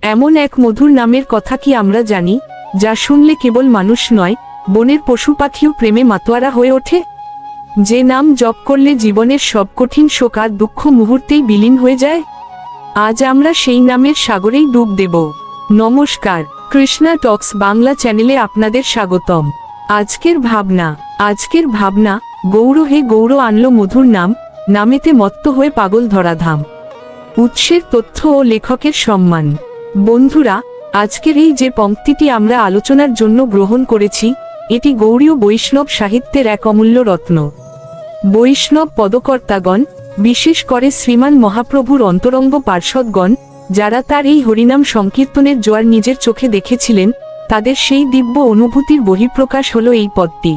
এমন এক মধুর নামের কথা কি আমরা জানি, যা শুনলে কেবল মানুষ নয়, বনের পশু পাখিও প্রেমে মাতোয়ারা হয়ে ওঠে? যে নাম জপ করলে জীবনের সব কঠিন শোক আর দুঃখ মুহূর্তেই বিলীন হয়ে যায়। আজ আমরা সেই নামের সাগরেই ডুব দেব। নমস্কার, কৃষ্ণা টক্স বাংলা চ্যানেলে আপনাদের স্বাগতম। আজকের ভাবনা, গৌর হে গৌর আনলো মধুর নাম, নামেতে মত্ত হয়ে পাগল ধরাধাম। উৎসের তথ্য ও লেখকের সম্মান। বন্ধুরা, আজকের এই যে পংক্তিটি আমরা আলোচনার জন্য গ্রহণ করেছি, এটি গৌড়ীয় বৈষ্ণব সাহিত্যের এক অমূল্য রত্ন। বৈষ্ণব পদকর্তাগণ, বিশেষ করে শ্রীমান মহাপ্রভুর অন্তরঙ্গ পার্ষদগণ, যারা তার এই হরিনাম সংকীর্তনের জোয়ার নিজের চোখে দেখেছিলেন, তাদের সেই দিব্য অনুভূতির বহিঃপ্রকাশ হল এই পদটি।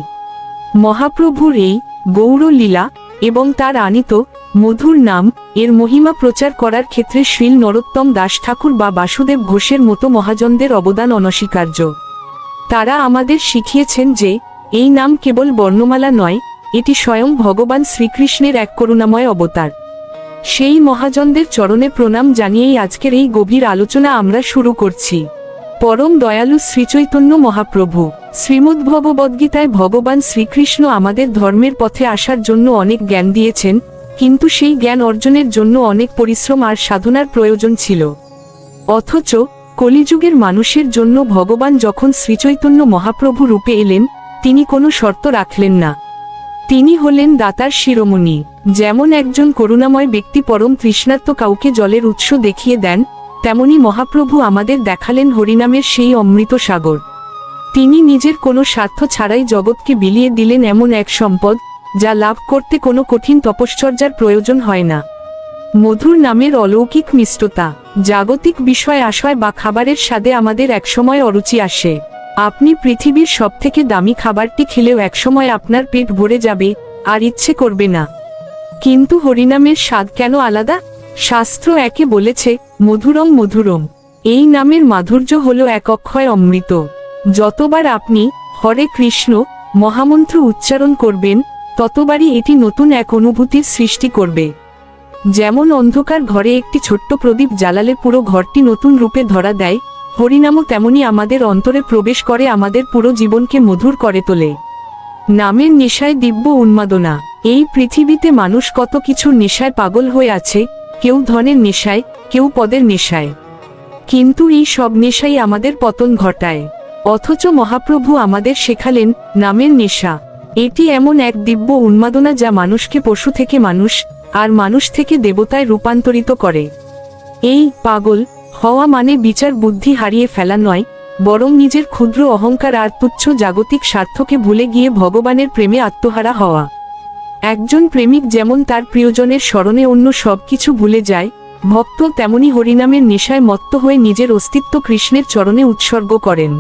মহাপ্রভুর এই গৌর লীলা এবং তার আনিত মধুর নাম এর মহিমা প্রচার করার ক্ষেত্রে শ্রীল নরোত্তম দাস ঠাকুর বা বাসুদেব ঘোষের মতো মহাজনদের অবদান অনস্বীকার্য। তারা আমাদের শিখিয়েছেন যে এই নাম কেবল বর্ণমালা নয়, এটি স্বয়ং ভগবান শ্রীকৃষ্ণের এক করুণাময় অবতার। সেই মহাজনদের চরণে প্রণাম জানিয়েই আজকের এই গভীর আলোচনা আমরা শুরু করছি। পরম দয়ালু শ্রীচৈতন্য মহাপ্রভু। শ্রীমদ্ভগবদ্গীতায় ভগবান শ্রীকৃষ্ণ আমাদের ধর্মের পথে আসার জন্য অনেক জ্ঞান দিয়েছেন, কিন্তু সেই জ্ঞান অর্জনের জন্য অনেক পরিশ্রম আর সাধনার প্রয়োজন ছিল। অথচ কলিযুগের মানুষের জন্য ভগবান যখন শ্রীচৈতন্য মহাপ্রভু রূপে এলেন, তিনি কোনো শর্ত রাখলেন না। তিনি হলেন দাতার শিরোমণি। যেমন একজন করুণাময় ব্যক্তি পরম তৃষ্ণার্ত কাউকে জলের উৎস দেখিয়ে দেন, তেমনি মহাপ্রভু আমাদের দেখালেন হরিনামের সেই অমৃত সাগর। তিনি নিজের কোনো স্বার্থ ছাড়াই জগৎকে বিলিয়ে দিলেন এমন এক সম্পদ, যা লাভ করতে কোনো কঠিন তপশ্চর্যার প্রয়োজন হয় না। মধুর নামের অলৌকিক মিষ্টতা। জাগতিক বিষয় আশয় বা খাবারের স্বাদে আমাদের একসময় অরুচি আসে। আপনি পৃথিবীর সবথেকে দামি খাবারটি খেলেও একসময় আপনার পেট ভরে যাবে, আর ইচ্ছে করবে না। কিন্তু হরিনামের স্বাদ কেন আলাদা? শাস্ত্র একে বলেছে মধুরম মধুরম। এই নামের মাধুর্য হল এক অক্ষয় অমৃত। যতবার আপনি হরে কৃষ্ণ মহামন্ত্র উচ্চারণ করবেন, ততবারই এটি নতুন এক অনুভূতির সৃষ্টি করবে। যেমন অন্ধকার ঘরে একটি ছোট্ট প্রদীপ জ্বালালে পুরো ঘরটি নতুন রূপে ধরা দেয়, হরিনামও তেমনি আমাদের অন্তরে প্রবেশ করে, আমাদের পুরো জীবনকে মধুর করে তোলে। নামের নেশায় দিব্য উন্মাদনা। এই পৃথিবীতে মানুষ কত কিছুর নেশায় পাগল হয়ে আছে, কেউ ধনের নেশায়, কেউ পদের নেশায়। কিন্তু এই সব নেশাই আমাদের পতন ঘটায়। অথচ মহাপ্রভু আমাদের শেখালেন নামের নেশা। এটি এমন এক দিব্য উন্মাদনা যা মানুষকে পশু থেকে মানুষ, আর মানুষ থেকে দেবতায় রূপান্তরিত করে। এই পাগল হওয়া মানে বিচার বুদ্ধি হারিয়ে ফেলা নয়, বরং নিজের ক্ষুদ্র অহংকার আর তুচ্ছ জাগতিক স্বার্থকে ভুলে গিয়ে ভগবানের প্রেমে আত্মহারা হওয়া। একজন প্রেমিক যেমন তার প্রিয়জনের স্মরণে অন্য সবকিছু ভুলে যায়, ভক্ত তেমনি হরিনামের নেশায় মত্ত হয়ে নিজের অস্তিত্ব কৃষ্ণের চরণে উৎসর্গ করেন।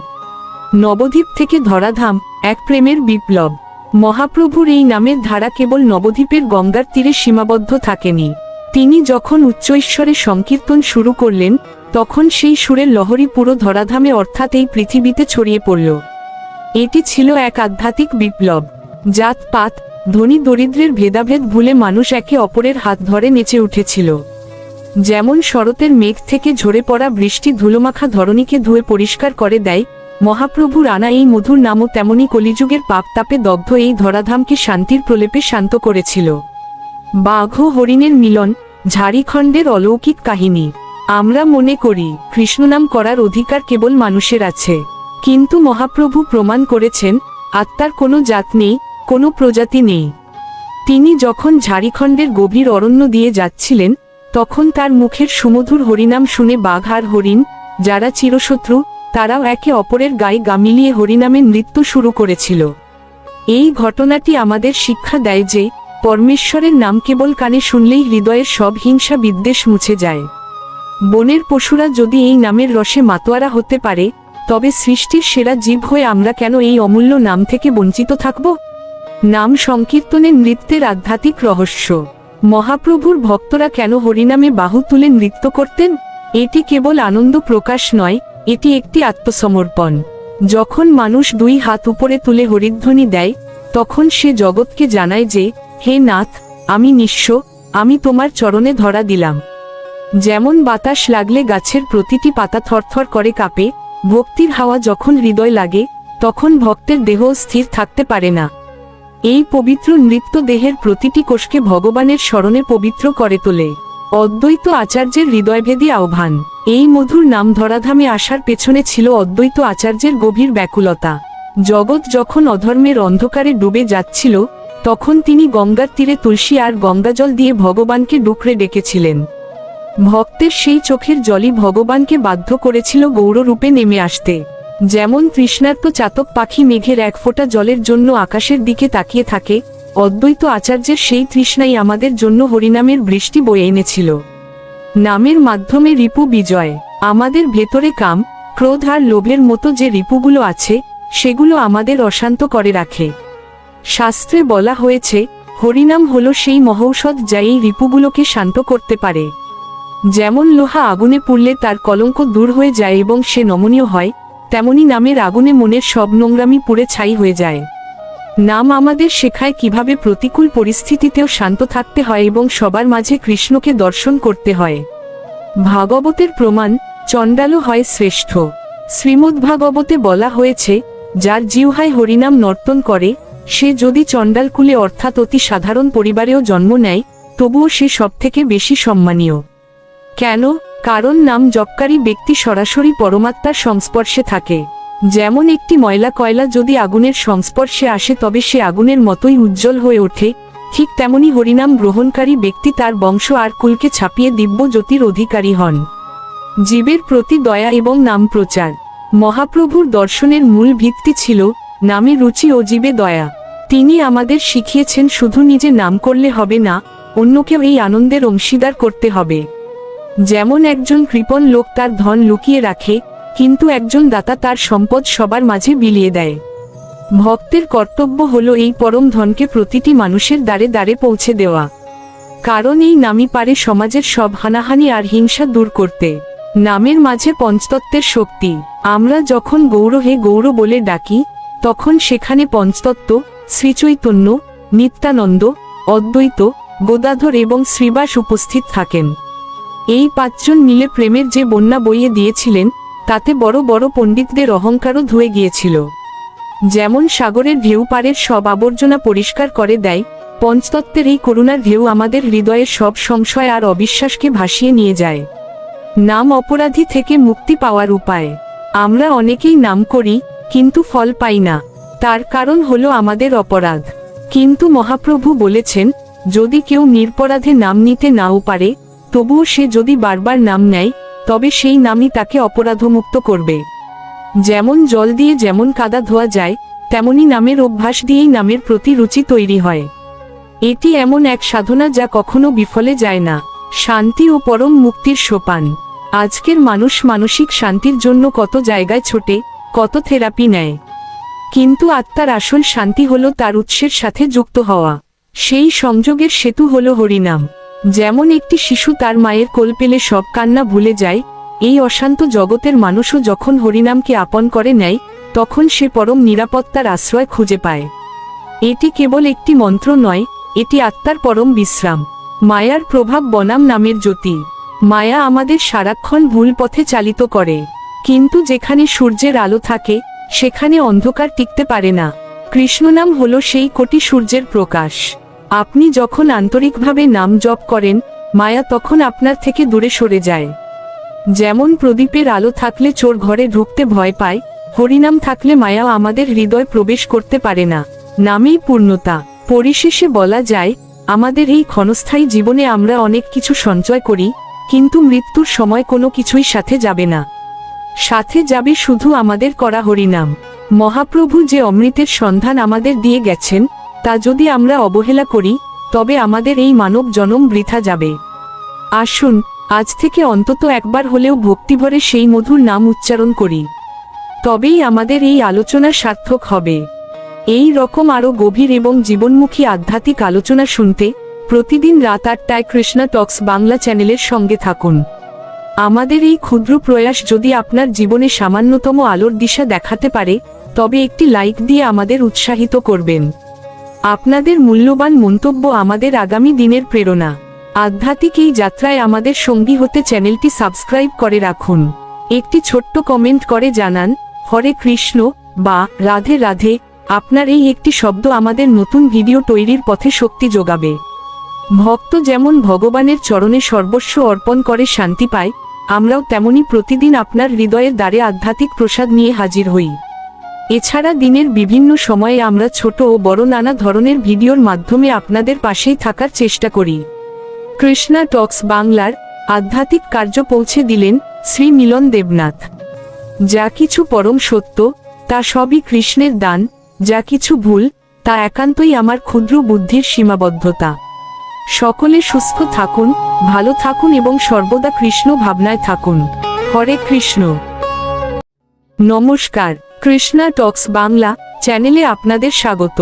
নবদ্বীপ থেকে ধরাধাম, এক প্রেমের বিপ্লব। মহাপ্রভুর এই নামের ধারা কেবল নবদ্বীপের গঙ্গার তীরে সীমাবদ্ধ থাকেনি। তিনি যখন উচ্চৈশ্বরে সংকীর্তন শুরু করলেন, তখন সেই সুরের লহরী পুরো ধরাধামে অর্থাৎ এই পৃথিবীতে ছড়িয়ে পড়ল। এটি ছিল এক আধ্যাত্মিক বিপ্লব। জাতপাত, ধনী দরিদ্রের ভেদাভেদ ভুলে মানুষ একে অপরের হাত ধরে নেচে উঠেছিল। যেমন শরতের মেঘ থেকে ঝরে পড়া বৃষ্টি ধুলোমাখা ধরণীকে ধুয়ে পরিষ্কার করে দেয়, মহাপ্রভুর আনা এই মধুর নামও তেমনি কলিযুগের পাপতাপে দগ্ধ এই ধরাধামকে শান্তির প্রলেপে শান্ত করেছিল। বাঘ ও হরিণের মিলন, ঝাড়খণ্ডের অলৌকিক কাহিনী। আমরা মনে করি কৃষ্ণনাম করার অধিকার কেবল মানুষের আছে, কিন্তু মহাপ্রভু প্রমাণ করেছেন আত্মার কোনো জাত নেই, কোনো প্রজাতি নেই। তিনি যখন ঝাড়খণ্ডের গভীর অরণ্য দিয়ে যাচ্ছিলেন, তখন তার মুখের সুমধুর হরিনাম শুনে বাঘ আর হরিণ, যারা চিরশত্রু, তারাও একে অপরের গায়ে গা মিলিয়ে হরিনামে নৃত্য শুরু করেছিল। এই ঘটনাটি আমাদের শিক্ষা দেয় যে পরমেশ্বরের নাম কেবল কানে শুনলেই হৃদয়ের সব হিংসা বিদ্বেষ মুছে যায়। বনের পশুরা যদি এই নামের রসে মাতোয়ারা হতে পারে, তবে সৃষ্টির সেরা জীব হয়ে আমরা কেন এই অমূল্য নাম থেকে বঞ্চিত থাকব? নাম সংকীর্তনের নৃত্যের আধ্যাত্মিক রহস্য। মহাপ্রভুর ভক্তরা কেন হরিনামে বাহু তুলে নৃত্য করতেন? এটি কেবল আনন্দ প্রকাশ নয়, এটি একটি আত্মসমর্পণ। যখন মানুষ দুই হাত উপরে তুলে হরিধ্বনি দেয়, তখন সে জগৎকে জানায় যে হে নাথ, আমি নিঃস্ব, আমি তোমার চরণে ধরা দিলাম। যেমন বাতাস লাগলে গাছের প্রতিটি পাতা থরথর করে কাঁপে, ভক্তির হাওয়া যখন হৃদয় লাগে তখন ভক্তের দেহ স্থির থাকতে পারে না। এই পবিত্র নৃত্য দেহের প্রতিটি কোষকে ভগবানের স্মরণে পবিত্র করে তোলে। অদ্বৈত আচার্যের হৃদয়ভেদী আহ্বান। এই মধুর নাম ধরাধামে আসার পেছনে ছিল অদ্বৈত আচার্যের গভীর ব্যাকুলতা। জগৎ যখন অধর্মের অন্ধকারে ডুবে যাচ্ছিল, তখন তিনি গঙ্গার তীরে তুলসী আর গঙ্গাজল দিয়ে ভগবানকে ডুকরে ডেকেছিলেন। ভক্তের সেই চোখের জলই ভগবানকে বাধ্য করেছিল গৌররূপে নেমে আসতে। যেমন তৃষ্ণার্ত চাতক পাখি মেঘের এক ফোঁটা জলের জন্য আকাশের দিকে তাকিয়ে থাকে, অদ্বৈত আচার্যের সেই তৃষ্ণাই আমাদের জন্য হরিনামের বৃষ্টি বয়ে এনেছিল। নামের মাধ্যমে রিপু বিজয়। আমাদের ভেতরে কাম, ক্রোধ আর লোভের মতো যে রিপুগুলো আছে, সেগুলো আমাদের অশান্ত করে রাখে। শাস্ত্রে বলা হয়েছে, হরিনাম হলো সেই মহৌষধ যা এই রিপুগুলোকে শান্ত করতে পারে। যেমন লোহা আগুনে পুড়লে তার কলঙ্ক দূর হয়ে যায় এবং সে নমনীয় হয়, তেমনি নামের আগুনে মনের সব নোংরামি পুড়ে ছাই হয়ে যায়। নাম আমাদের শেখায় কিভাবে প্রতিকূল পরিস্থিতিতেও শান্ত থাকতে হয় এবং সবার মাঝে কৃষ্ণকে দর্শন করতে হয়। ভাগবতের প্রমাণ, চণ্ডালও হয় শ্রেষ্ঠ। শ্রীমদ্ভাগবতে বলা হয়েছে, যার জিহ্বায় হরিনাম নর্তন করে, সে যদি চণ্ডালকুলে অর্থাৎ অতি সাধারণ পরিবারেও জন্ম নেয়, তবুও সে সবথেকে বেশি সম্মানীয়। কেন? কারণ নাম জপকারী ব্যক্তি সরাসরি পরমাত্মার সংস্পর্শে থাকে। যেমন একটি ময়লা কয়লা যদি আগুনের সংস্পর্শে আসে তবে সে আগুনের মতোই উজ্জ্বল হয়ে ওঠে, ঠিক তেমনি হরিনাম গ্রহণকারী ব্যক্তি তার বংশ আর কুলকে ছাপিয়ে দিব্য জ্যোতির অধিকারী হন। জীবের প্রতি দয়া এবং নাম প্রচার। মহাপ্রভুর দর্শনের মূল ভিত্তি ছিল নামে রুচি ও জীবে দয়া। তিনি আমাদের শিখিয়েছেন শুধু নিজে নাম করলে হবে না, অন্যকেও এই আনন্দের অংশীদার করতে হবে। যেমন একজন কৃপণ লোক তার ধন লুকিয়ে রাখে, কিন্তু একজন দাতা তার সম্পদ সবার মাঝে বিলিয়ে দেয়। ভক্তের কর্তব্য হলো এই পরম ধনকে প্রতিটি মানুষের দ্বারে দ্বারে পৌঁছে দেওয়া। কারণ এই নামই পারে সমাজের সব হানাহানি আর হিংসা দূর করতে। নামের মাঝে পঞ্চতত্ত্বের শক্তি। আমরা যখন গৌর হে গৌর বলে ডাকি, তখন সেখানে পঞ্চতত্ত্ব, শ্রীচৈতন্য, নিত্যানন্দ, অদ্বৈত, গদাধর এবং শ্রীবাস উপস্থিত থাকেন। এই পাঁচজন মিলে প্রেমের যে বন্যা বইয়ে দিয়েছিলেন, তাতে বড় বড় পণ্ডিতদের অহংকারও ধুয়ে গিয়েছিল। যেমন সাগরের ঢেউ পাড়ের সব আবর্জনা পরিষ্কার করে দেয়, পঞ্চতত্ত্বের এই করুণার ঢেউ আমাদের হৃদয়ের সব সংশয় আর অবিশ্বাসকে ভাসিয়ে নিয়ে যায়। নাম অপরাধী থেকে মুক্তি পাওয়ার উপায়। আমরা অনেকেই নাম করি, কিন্তু ফল পাই না। তার কারণ হলো আমাদের অপরাধ। কিন্তু মহাপ্রভু বলেছেন, যদি কেউ নিরপরাধে নাম নিতে নাও পারে, তবুও সে যদি বারবার নাম নেয়, তবে সেই নামই তাকে অপরাধমুক্ত করবে। যেমন জল দিয়ে যেমন কাদা ধোয়া যায়, তেমনি নামের অভ্যাস দিয়েই নামের প্রতি রুচি তৈরি হয়। এটি এমন এক সাধনা যা কখনো বিফলে যায় না, শান্তি ও পরম মুক্তির সোপান। আজকের মানুষ মানসিক শান্তির জন্য কত জায়গায় ছোটে, কত থেরাপি নেয়, কিন্তু আত্মার আসল শান্তি হলো তার উৎসের সাথে যুক্ত হওয়া। সেই সংযোগের সেতু হলো হরিনাম। যেমন একটি শিশু তার মায়ের কোল পেলে সব কান্না ভুলে যায়, এই অশান্ত জগতের মানুষও যখন হরিনামকে আপন করে নেয়, তখন সে পরম নিরাপত্তার আশ্রয় খুঁজে পায়। এটি কেবল একটি মন্ত্র নয়, এটি আত্মার পরম বিশ্রাম। মায়ার প্রভাব বনাম নামের জ্যোতি। মায়া আমাদের সারাক্ষণ ভুল পথে চালিত করে, কিন্তু যেখানে সূর্যের আলো থাকে, সেখানে অন্ধকার টিকতে পারে না। কৃষ্ণনাম হলো সেই কোটি সূর্যের প্রকাশ। আপনি যখন আন্তরিকভাবে নাম জপ করেন, মায়া তখন আপনার থেকে দূরে সরে যায়। যেমন প্রদীপের আলো থাকলে চোর ঘরে ঢুকতে ভয় পায়, হরিনাম থাকলে মায়া আমাদের হৃদয় প্রবেশ করতে পারে না। নামেই পূর্ণতা। পরিশেষে বলা যায়, আমাদের এই ক্ষণস্থায়ী জীবনে আমরা অনেক কিছু সঞ্চয় করি, কিন্তু মৃত্যুর সময় কোনো কিছুই সাথে যাবে না। সাথে যাবে শুধু আমাদের করা হরিনাম। মহাপ্রভু যে অমৃতের সন্ধান আমাদের দিয়ে গেছেন, তা যদি আমরা অবহেলা করি, তবে আমাদের এই মানব জনম বৃথা যাবে। আসুন, আজ থেকে অন্তত একবার হলেও ভক্তিভরে সেই মধুর নাম উচ্চারণ করি, তবেই আমাদের এই আলোচনা সার্থক হবে। এই রকম আরও গভীর এবং জীবনমুখী আধ্যাত্মিক আলোচনা শুনতে প্রতিদিন রাত ৮টায় কৃষ্ণা টক্স বাংলা চ্যানেলের সঙ্গে থাকুন। আমাদের এই ক্ষুদ্র প্রয়াস যদি আপনার জীবনে সামান্যতম আলোর দিশা দেখাতে পারে, তবে একটি লাইক দিয়ে আমাদের উৎসাহিত করবেন। আপনাদের মূল্যবান মন্তব্য আমাদের আগামী দিনের প্রেরণা। আধ্যাত্মিক এই যাত্রায় আমাদের সঙ্গী হতে চ্যানেলটি সাবস্ক্রাইব করে রাখুন। একটি ছোট্ট কমেন্ট করে জানান হরে কৃষ্ণ বা রাধে রাধে। আপনার এই একটি শব্দ আমাদের নতুন ভিডিও তৈরির পথে শক্তি যোগাবে। ভক্ত যেমন ভগবানের চরণে সর্বস্ব অর্পণ করে শান্তি পায়, আমরাও তেমনি প্রতিদিন আপনার হৃদয়ের দ্বারে আধ্যাত্মিক প্রসাদ নিয়ে হাজির হই। এছাড়া দিনের বিভিন্ন সময়ে আমরা ছোট ও বড় নানা ধরনের ভিডিওর মাধ্যমে আপনাদের পাশেই থাকার চেষ্টা করি। কৃষ্ণা টক্স বাংলার আধ্যাত্মিক কার্য পৌঁছে দিলেন শ্রী মিলন দেবনাথ। যা কিছু পরম সত্য তা সবই কৃষ্ণের দান, যা কিছু ভুল তা একান্তই আমার ক্ষুদ্র বুদ্ধির সীমাবদ্ধতা। সকলে সুস্থ থাকুন, ভালো থাকুন এবং সর্বদা কৃষ্ণ ভাবনায় থাকুন। হরে কৃষ্ণ। নমস্কার, কৃষ্ণা টক্স বাংলা চ্যানেলে আপনাদের স্বাগত।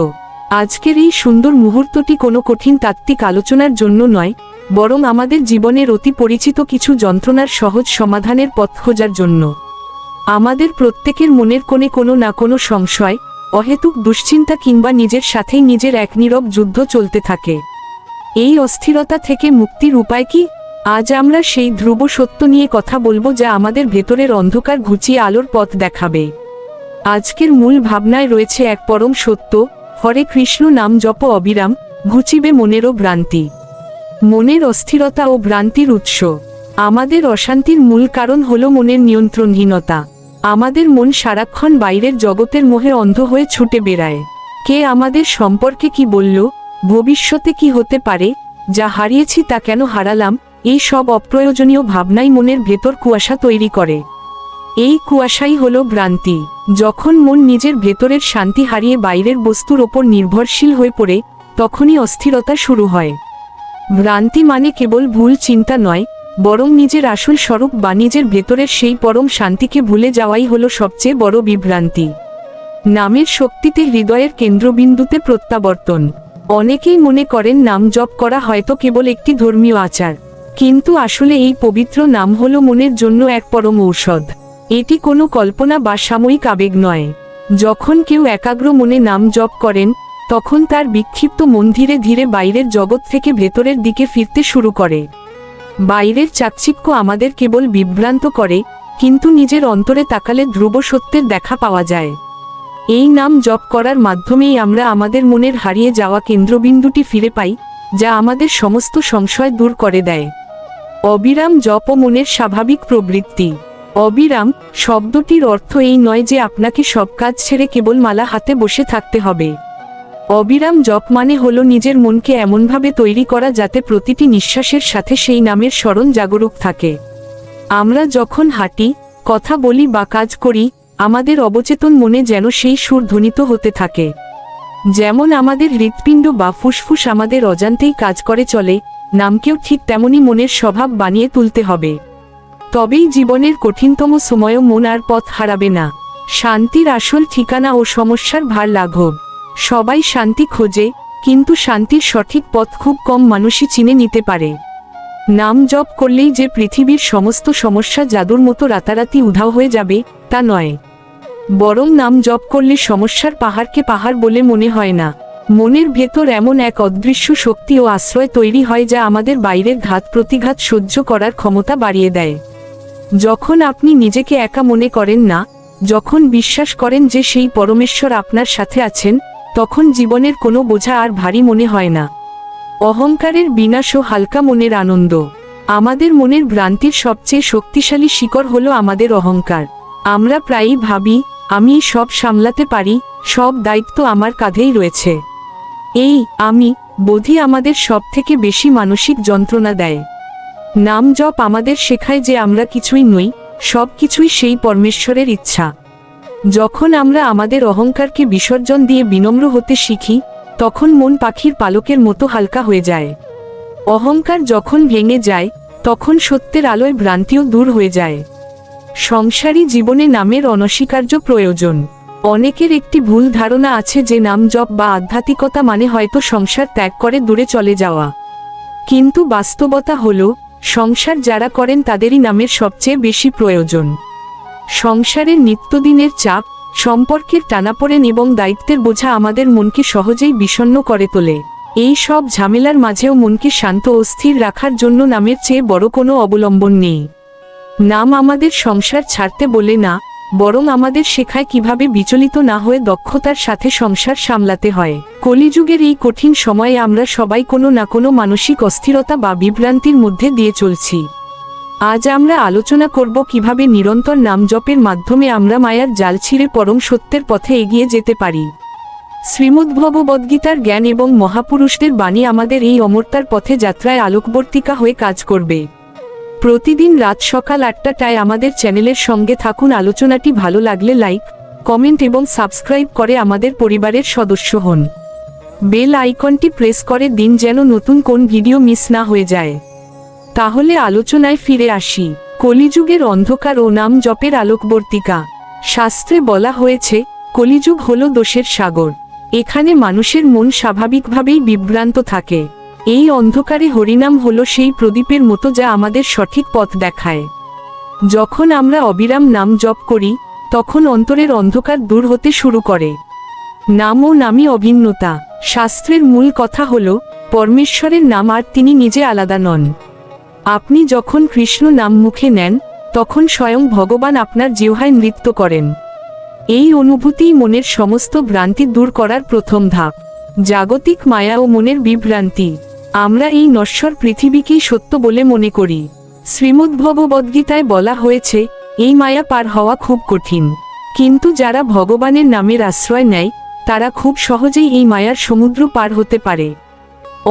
আজকের এই সুন্দর মুহূর্তটি কোনো কঠিন তাত্ত্বিক আলোচনার জন্য নয়, বরং আমাদের জীবনের অতি পরিচিত কিছু যন্ত্রণার সহজ সমাধানের পথ খোঁজার জন্য। আমাদের প্রত্যেকের মনের কোণে কোনো না কোনো সংশয়, অহেতুক দুশ্চিন্তা কিংবা নিজের সাথেই নিজের এক নীরব যুদ্ধ চলতে থাকে। এই অস্থিরতা থেকে মুক্তির উপায় কি? আজ আমরা সেই ধ্রুব সত্য নিয়ে কথা বলবো, যা আমাদের ভেতরের অন্ধকার ঘুচিয়ে আলোর পথ দেখাবে। আজকের মূল ভাবনায় রয়েছে এক পরম সত্য, হরে কৃষ্ণ নাম জপ অবিরাম, ঘুচিবে মনেরও ভ্রান্তি। মনের অস্থিরতা ও ভ্রান্তির উৎস। আমাদের অশান্তির মূল কারণ হলো মনের নিয়ন্ত্রণহীনতা। আমাদের মন সারাক্ষণ বাইরের জগতের মোহে অন্ধ হয়ে ছুটে বেড়ায়। কে আমাদের সম্পর্কে কি বলল, ভবিষ্যতে কি হতে পারে, যা হারিয়েছি তা কেন হারালাম, এই সব অপ্রয়োজনীয় ভাবনাই মনের ভেতর কুয়াশা তৈরি করে। এই কুয়াশাই হলো ভ্রান্তি। যখন মন নিজের ভেতরের শান্তি হারিয়ে বাইরের বস্তুর ওপর নির্ভরশীল হয়ে পড়ে, তখনই অস্থিরতা শুরু হয়। ভ্রান্তি মানে কেবল ভুল চিন্তা নয়, বরং নিজের আসল স্বরূপ বা নিজের ভেতরের সেই পরম শান্তিকে ভুলে যাওয়াই হলো সবচেয়ে বড় বিভ্রান্তি। নামের শক্তিতে হৃদয়ের কেন্দ্রবিন্দুতে প্রত্যাবর্তন। অনেকেই মনে করেন নাম জপ করা হয়তো কেবল একটি ধর্মীয় আচার, কিন্তু আসলে এই পবিত্র নাম হলো মনের জন্য এক পরম ঔষধ। এটি কোনো কল্পনা বা সাময়িক আবেগ নয়। যখন কেউ একাগ্র মনে নাম জপ করেন, তখন তার বিক্ষিপ্ত মন ধীরে ধীরে বাইরের জগৎ থেকে ভেতরের দিকে ফিরতে শুরু করে। বাইরের চাকচিক্য আমাদের কেবল বিভ্রান্ত করে, কিন্তু নিজের অন্তরে তাকালে ধ্রুব সত্যের দেখা পাওয়া যায়। এই নাম জপ করার মাধ্যমেই আমরা আমাদের মনের হারিয়ে যাওয়া কেন্দ্রবিন্দুটি ফিরে পাই, যা আমাদের সমস্ত সংশয় দূর করে দেয়। অবিরাম জপ ও মনের স্বাভাবিক প্রবৃত্তি। অবিরাম শব্দটির অর্থ এই নয় যে আপনাকে সব কাজ ছেড়ে কেবল মালা হাতে বসে থাকতে হবে। অবিরাম জপ মানে হলো নিজের মনকে এমনভাবে তৈরি করা যাতে প্রতিটি নিঃশ্বাসের সাথে সেই নামের স্মরণ জাগরুক থাকে। আমরা যখন হাঁটি, কথা বলি বা কাজ করি, আমাদের অবচেতন মনে যেন সেই সুর ধ্বনিত হতে থাকে। যেমন আমাদের হৃৎপিণ্ড বা ফুসফুস আমাদের অজান্তেই কাজ করে চলে, নামকেও ঠিক তেমনি মনের স্বভাব বানিয়ে তুলতে হবে। তবেই জীবনের কঠিনতম সময়ও মন আর পথ হারাবে না। শান্তির আসল ঠিকানা ও সমস্যার ভার লাঘব। সবাই শান্তি খোঁজে, কিন্তু শান্তির সঠিক পথ খুব কম মানুষই চিনে নিতে পারে। নাম জপ করলেই যে পৃথিবীর সমস্ত সমস্যা জাদুর মতো রাতারাতি উধাও হয়ে যাবে, তা নয়। বরং নাম জপ করলে সমস্যার পাহাড়কে পাহাড় বলে মনে হয় না। মনের ভেতর এমন এক অদৃশ্য শক্তি ও আশ্রয় তৈরি হয়, যা আমাদের বাইরের ঘাত প্রতিঘাত সহ্য করার ক্ষমতা বাড়িয়ে দেয়। যখন আপনি নিজেকে একা মনে করেন না, যখন বিশ্বাস করেন যে সেই পরমেশ্বর আপনার সাথে আছেন, তখন জীবনের কোনো বোঝা আর ভারী মনে হয় না। অহংকারের বিনাশ ও হালকা মনের আনন্দ। আমাদের মনের ভ্রান্তির সবচেয়ে শক্তিশালী শিকড় হলো আমাদের অহংকার। আমরা প্রায়ই ভাবি, আমি সব সামলাতে পারি, সব দায়িত্ব আমার কাঁধেই রয়েছে। এই আমি বোধই আমাদের সবথেকে বেশি মানসিক যন্ত্রণা দেয়। নাম জপ আমাদের শেখায় যে আমরা কিছুই নই, সব কিছুই সেই পরমেশ্বরের ইচ্ছা। যখন আমরা আমাদের অহংকারকে বিসর্জন দিয়ে বিনম্র হতে শিখি, তখন মন পাখির পালকের মতো হালকা হয়ে যায়। অহংকার যখন ভেঙে যায়, তখন সত্যের আলোয় ভ্রান্তিও দূর হয়ে যায়। সংসারী জীবনে নামের অনস্বীকার্য প্রয়োজন। অনেকের একটি ভুল ধারণা আছে যে নাম জপ বা আধ্যাত্মিকতা মানে হয়তো সংসার ত্যাগ করে দূরে চলে যাওয়া। কিন্তু বাস্তবতা হলো, সংসার যারা করেন তাদেরই নামের সবচেয়ে বেশি প্রয়োজন। সংসারের নিত্যদিনের চাপ, সম্পর্কের টানাপোড়েন এবং দায়িত্বের বোঝা আমাদের মনকে সহজেই বিষণ্ণ করে তোলে। এই সব ঝামেলার মাঝেও মনকে শান্ত ও স্থির রাখার জন্য নামের চেয়ে বড় কোনো অবলম্বন নেই। নাম আমাদের সংসার ছাড়তে বলে না, বরং আমাদের শেখায় কিভাবে বিচলিত না হয়ে দক্ষতার সাথে সংসার সামলাতে হয়। কলিযুগের এই কঠিন সময়ে আমরা সবাই কোনো না কোনো মানসিক অস্থিরতা বা বিভ্রান্তির মধ্যে দিয়ে চলছি। আজ আমরা আলোচনা করব কিভাবে নিরন্তর নাম জপের মাধ্যমে আমরা মায়ার জাল ছিঁড়ে পরম সত্যের পথে এগিয়ে যেতে পারি। শ্রীমদ্ভগবদ্গীতার জ্ঞান এবং মহাপুরুষদের বাণী আমাদের এই অমরতার পথে যাত্রায় আলোকবর্তিকা হয়ে কাজ করবে। প্রতিদিন রাত সকাল ৮টায় আমাদের চ্যানেলের সঙ্গে থাকুন। আলোচনাটি ভালো লাগলে লাইক, কমেন্ট এবং সাবস্ক্রাইব করে আমাদের পরিবারের সদস্য হন। বেল আইকনটি প্রেস করে দিন যেন নতুন কোন ভিডিও মিস না হয়ে যায়। তাহলে আলোচনায় ফিরে আসি। কলিযুগের অন্ধকার ও নাম জপের আলোকবর্তিকা। শাস্ত্রে বলা হয়েছে, কলিযুগ হলো দোষের সাগর। এখানে মানুষের মন স্বাভাবিকভাবেই বিভ্রান্ত থাকে। এই অন্ধকারে হরিনাম হলো সেই প্রদীপের মতো যা আমাদের সঠিক পথ দেখায়। যখন আমরা অবিরাম নাম জপ করি, তখন অন্তরের অন্ধকার দূর হতে শুরু করে। নাম ও নামই অভিন্নতা। শাস্ত্রের মূল কথা হল, পরমেশ্বরের নাম আর তিনি নিজে আলাদা নন। আপনি যখন কৃষ্ণ নাম মুখে নেন, তখন স্বয়ং ভগবান আপনার জিহ্বায় নৃত্য করেন। এই অনুভূতিই মনের সমস্ত ভ্রান্তি দূর করার প্রথম ধাপ। জাগতিক মায়া ও মনের বিভ্রান্তি। আমরা এই নশ্বর পৃথিবীকেই সত্য বলে মনে করি। শ্রীমদ্ভগবদ্গীতায় বলা হয়েছে, এই মায়া পার হওয়া খুব কঠিন, কিন্তু যারা ভগবানের নামের আশ্রয় নেয় তারা খুব সহজেই এই মায়ার সমুদ্র পার হতে পারে।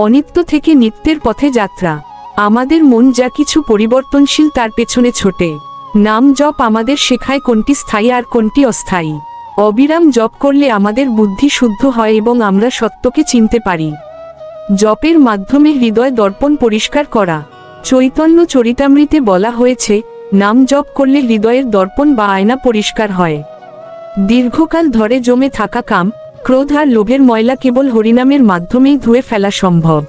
অনিত্য থেকে নিত্যের পথে যাত্রা। আমাদের মন যা কিছু পরিবর্তনশীল তার পেছনে ছোটে। নাম জপ আমাদের শেখায় কোনটি স্থায়ী আর কোনটি অস্থায়ী। অবিরাম জপ করলে আমাদের বুদ্ধি শুদ্ধ হয় এবং আমরা সত্যকে চিনতে পারি। জপের মাধ্যমে হৃদয় দর্পণ পরিষ্কার করা। চৈতন্য চরিতামৃতে বলা হয়েছে, নাম জপ করলে হৃদয়ের দর্পণ বা আয়না পরিষ্কার হয়। দীর্ঘকাল ধরে জমে থাকা কাম, ক্রোধ আর লোভের ময়লা কেবল হরিনামের মাধ্যমেই ধুয়ে ফেলা সম্ভব।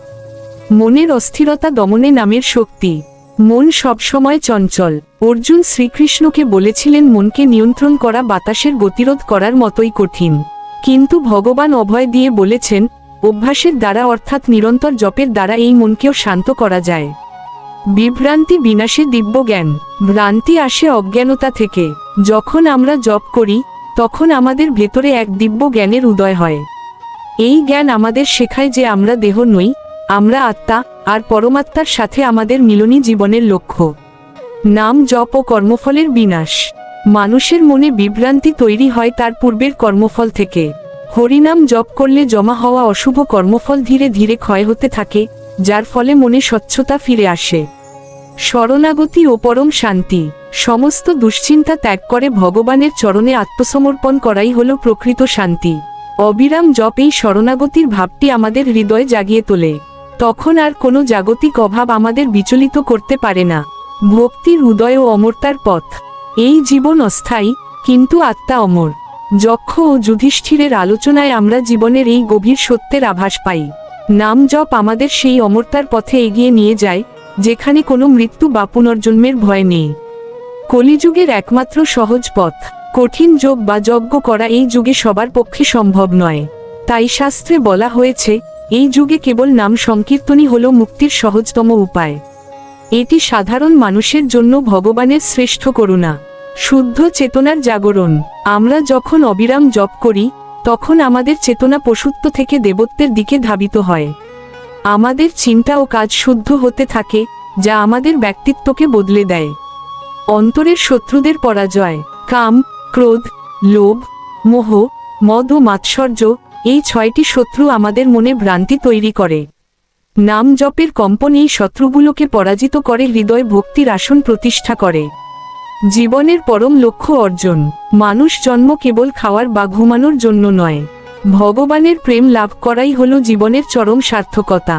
মনের অস্থিরতা দমনে নামের শক্তি। মন সবসময় চঞ্চল। অর্জুন শ্রীকৃষ্ণকে বলেছিলেন, মনকে নিয়ন্ত্রণ করা বাতাসের গতিরোধ করার মতোই কঠিন। কিন্তু ভগবান অভয় দিয়ে বলেছেন, অভ্যাসের দ্বারা অর্থাৎ নিরন্তর জপের দ্বারা এই মনকেও শান্ত করা যায়। বিভ্রান্তি বিনাশে দিব্য জ্ঞান। ভ্রান্তি আসে অজ্ঞানতা থেকে। যখন আমরা জপ করি, তখন আমাদের ভেতরে এক দিব্য জ্ঞানের উদয় হয়। এই জ্ঞান আমাদের শেখায় যে আমরা দেহ নই, আমরা আত্মা, আর পরমাত্মার সাথে আমাদের মিলনই জীবনের লক্ষ্য। নাম জপ ও কর্মফলের বিনাশ। মানুষের মনে বিভ্রান্তি তৈরি হয় তার পূর্বের কর্মফল থেকে। হরিনাম জপ করলে জমা হওয়া অশুভ কর্মফল ধীরে ধীরে ক্ষয় হতে থাকে, যার ফলে মনে স্বচ্ছতা ফিরে আসে। শরণাগতি ও পরম শান্তি। সমস্ত দুশ্চিন্তা ত্যাগ করে ভগবানের চরণে আত্মসমর্পণ করাই হল প্রকৃত শান্তি। অবিরাম জপ এই শরণাগতির ভাবটি আমাদের হৃদয়ে জাগিয়ে তোলে। তখন আর কোনো জাগতিক অভাব আমাদের বিচলিত করতে পারে না। ভক্তির উদয় ও অমরতার পথ। এই জীবন অস্থায়ী, কিন্তু আত্মা অমর। যক্ষ ও যুধিষ্ঠিরের আলোচনায় আমরা জীবনের এই গভীর সত্যের আভাস পাই। নাম জপ আমাদের সেই অমরতার পথে এগিয়ে নিয়ে যায়, যেখানে কোনো মৃত্যু বা পুনর্জন্মের ভয় নেই। কলিযুগের একমাত্র সহজ পথ। কঠিন যোগ বা যজ্ঞ করা এই যুগে সবার পক্ষে সম্ভব নয়। তাই শাস্ত্রে বলা হয়েছে, এই যুগে কেবল নাম সংকীর্তনই হল মুক্তির সহজতম উপায়। এটি সাধারণ মানুষের জন্য ভগবানের শ্রেষ্ঠ করুণা, শুদ্ধ চেতনার জাগরণ। আমরা যখন অবিরাম জপ করি, তখন আমাদের চেতনা পশুত্ব থেকে দেবত্বের দিকে ধাবিত হয়। আমাদের চিন্তা ও কাজ শুদ্ধ হতে থাকে, যা আমাদের ব্যক্তিত্বকে বদলে দেয়। অন্তরের শত্রুদের পরাজয়। কাম, ক্রোধ, লোভ, মোহ, মদ ও মাৎসর্য, এই 6টি শত্রু আমাদের মনে ভ্রান্তি তৈরি করে। নাম জপের কম্পন এই শত্রুগুলোকে পরাজিত করে হৃদয় ভক্তির আসন প্রতিষ্ঠা করে। জীবনের পরম লক্ষ্য অর্জন। মানুষ জন্ম কেবল খাওয়ার বা ঘুমানোর জন্য নয়। ভগবানের প্রেম লাভ করাই হল জীবনের চরম সার্থকতা।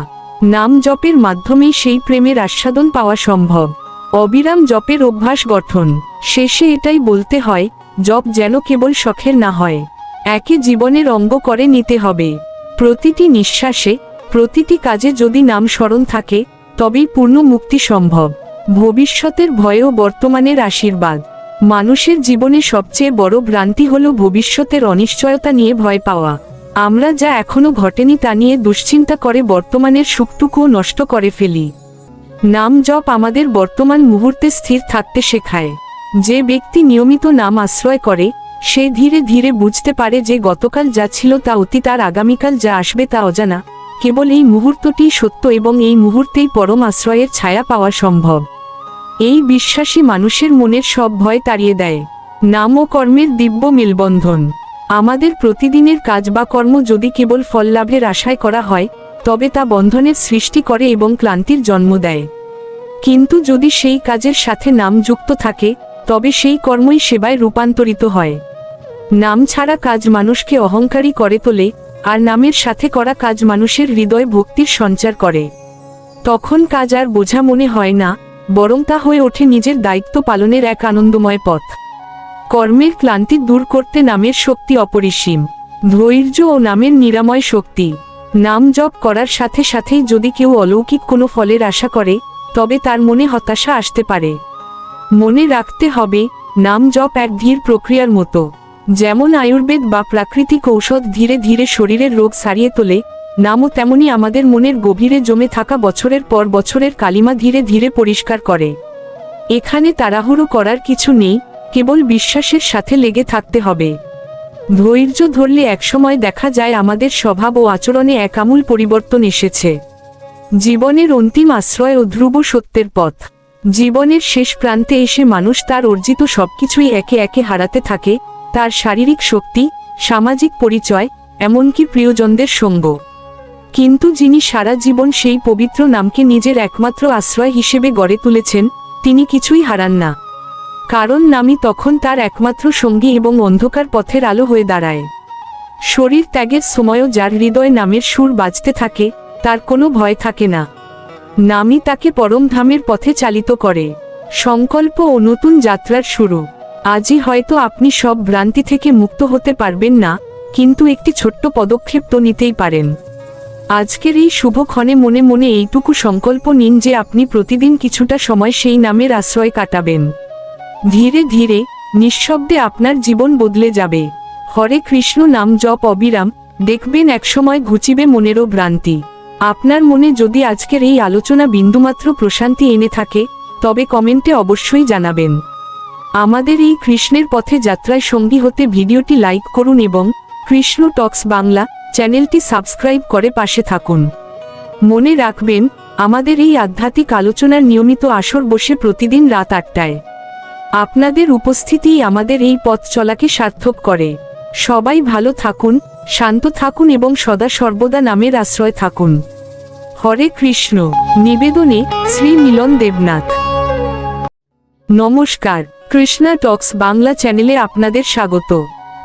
নাম জপের মাধ্যমেই সেই প্রেমের আস্বাদন পাওয়া সম্ভব। অবিরাম জপের অভ্যাস গঠন। শেষে এটাই বলতে হয়, জপ যেন কেবল শখের না হয়, একে জীবনের অঙ্গ করে নিতে হবে। প্রতিটি নিঃশ্বাসে, প্রতিটি কাজে যদি নাম স্মরণ থাকে, তবেই পূর্ণ মুক্তি সম্ভব। ভবিষ্যতের ভয় ও বর্তমানের আশীর্বাদ। মানুষের জীবনে সবচেয়ে বড় ভ্রান্তি হল ভবিষ্যতের অনিশ্চয়তা নিয়ে ভয় পাওয়া। আমরা যা এখনো ঘটেনি তা নিয়ে দুশ্চিন্তা করে বর্তমানের সুখটুকুও নষ্ট করে ফেলি। নাম জপ আমাদের বর্তমান মুহূর্তে স্থির থাকতে শেখায়। যে ব্যক্তি নিয়মিত নাম আশ্রয় করে সে ধীরে ধীরে বুঝতে পারে যে গতকাল যা ছিল তা অতীত, আর আগামীকাল যা আসবে তা অজানা। কেবল এই মুহূর্তটিই সত্য এবং এই মুহূর্তেই পরম আশ্রয়ের ছায়া পাওয়া সম্ভব। এই বিশ্বাসী মানুষের মনের সব ভয় তাড়িয়ে দেয়। নাম ও কর্মের দিব্য মেলবন্ধন। আমাদের প্রতিদিনের কাজ বা কর্ম যদি কেবল ফল লাভের আশায় করা হয় তবে তা বন্ধনের সৃষ্টি করে এবং ক্লান্তির জন্ম দেয়। কিন্তু যদি সেই কাজের সাথে নাম যুক্ত থাকে তবে সেই কর্মই সেবায় রূপান্তরিত হয়। নাম ছাড়া কাজ মানুষকে অহংকারী করে তোলে, আর নামের সাথে করা কাজ মানুষের হৃদয়ে ভক্তির সঞ্চার করে। তখন কাজ আর বোঝা মনে হয় না, বরং তা হয়ে ওঠে নিজের দায়িত্ব পালনের এক আনন্দময় পথ। কর্মের ক্লান্তি দূর করতে নামের শক্তি অপরিসীম। ধৈর্য ও নামের নিরাময় শক্তি। নাম জপ করার সাথে সাথেই যদি কেউ অলৌকিক কোনো ফলের আশা করে তবে তার মনে হতাশা আসতে পারে। মনে রাখতে হবে, নাম জপ এক ধীর প্রক্রিয়ার মতো। যেমন আয়ুর্বেদ বা প্রাকৃতিক ঔষধ ধীরে ধীরে শরীরের রোগ সারিয়ে তোলে, নামও তেমনি আমাদের মনের গভীরে জমে থাকা বছরের পর বছরের কালিমা ধীরে ধীরে পরিষ্কার করে। এখানে তাড়াহুড়ো করার কিছু নেই, কেবল বিশ্বাসের সাথে লেগে থাকতে হবে। ধৈর্য ধরলে একসময় দেখা যায় আমাদের স্বভাব ও আচরণে এক আমূল পরিবর্তন এসেছে। জীবনের অন্তিম আশ্রয় ও ধ্রুব সত্যের পথ। জীবনের শেষ প্রান্তে এসে মানুষ তার অর্জিত সবকিছুই একে একে হারাতে থাকে, তার শারীরিক শক্তি, সামাজিক পরিচয়, এমনকি প্রিয়জনদের সঙ্গ। কিন্তু যিনি সারা জীবন সেই পবিত্র নামকে নিজের একমাত্র আশ্রয় হিসেবে গড়ে তুলেছেন, তিনি কিছুই হারান না। কারণ নামই তখন তার একমাত্র সঙ্গী এবং অন্ধকার পথের আলো হয়ে দাঁড়ায়। শরীর ত্যাগের সময়ও যার হৃদয়ে নামের সুর বাজতে থাকে তার কোনো ভয় থাকে না। নামই তাকে পরম ধামের পথে চালিত করে। সংকল্প ও নতুন যাত্রার শুরু। আজই হয়তো আপনি সব ভ্রান্তি থেকে মুক্ত হতে পারবেন না, কিন্তু একটি ছোট্ট পদক্ষেপ তো নিতেই পারেন। আজকের এই শুভক্ষণে মনে মনে এইটুকু সংকল্প নিন যে আপনি প্রতিদিন কিছুটা সময় সেই নামের আশ্রয় কাটাবেন। ধীরে ধীরে নিঃশব্দে আপনার জীবন বদলে যাবে। হরে কৃষ্ণ নাম জপ অবিরাম, দেখবেন একসময় ঘুচিবে মনেরও ভ্রান্তি। আপনার মনে যদি আজকের এই আলোচনা বিন্দুমাত্র প্রশান্তি এনে থাকে তবে কমেন্টে অবশ্যই জানাবেন। আমাদের এই কৃষ্ণের পথে যাত্রায় সঙ্গী হতে ভিডিওটি লাইক করুন এবং কৃষ্ণ টক্স বাংলা চ্যানেলটি সাবস্ক্রাইব করে পাশে থাকুন। মনে রাখবেন, আমাদের এই আধ্যাত্মিক আলোচনার নিয়মিত আসর বসে প্রতিদিন রাত 8টায়। আপনাদের উপস্থিতিই আমাদের এই পথ চলাকে সার্থক করে। সবাই ভালো থাকুন, শান্ত থাকুন এবং সদা সর্বদা নামের আশ্রয় থাকুন। হরে কৃষ্ণ। নিবেদনে শ্রী মিলন দেবনাথ। নমস্কার, কৃষ্ণা টক্স বাংলা চ্যানেলে আপনাদের স্বাগত।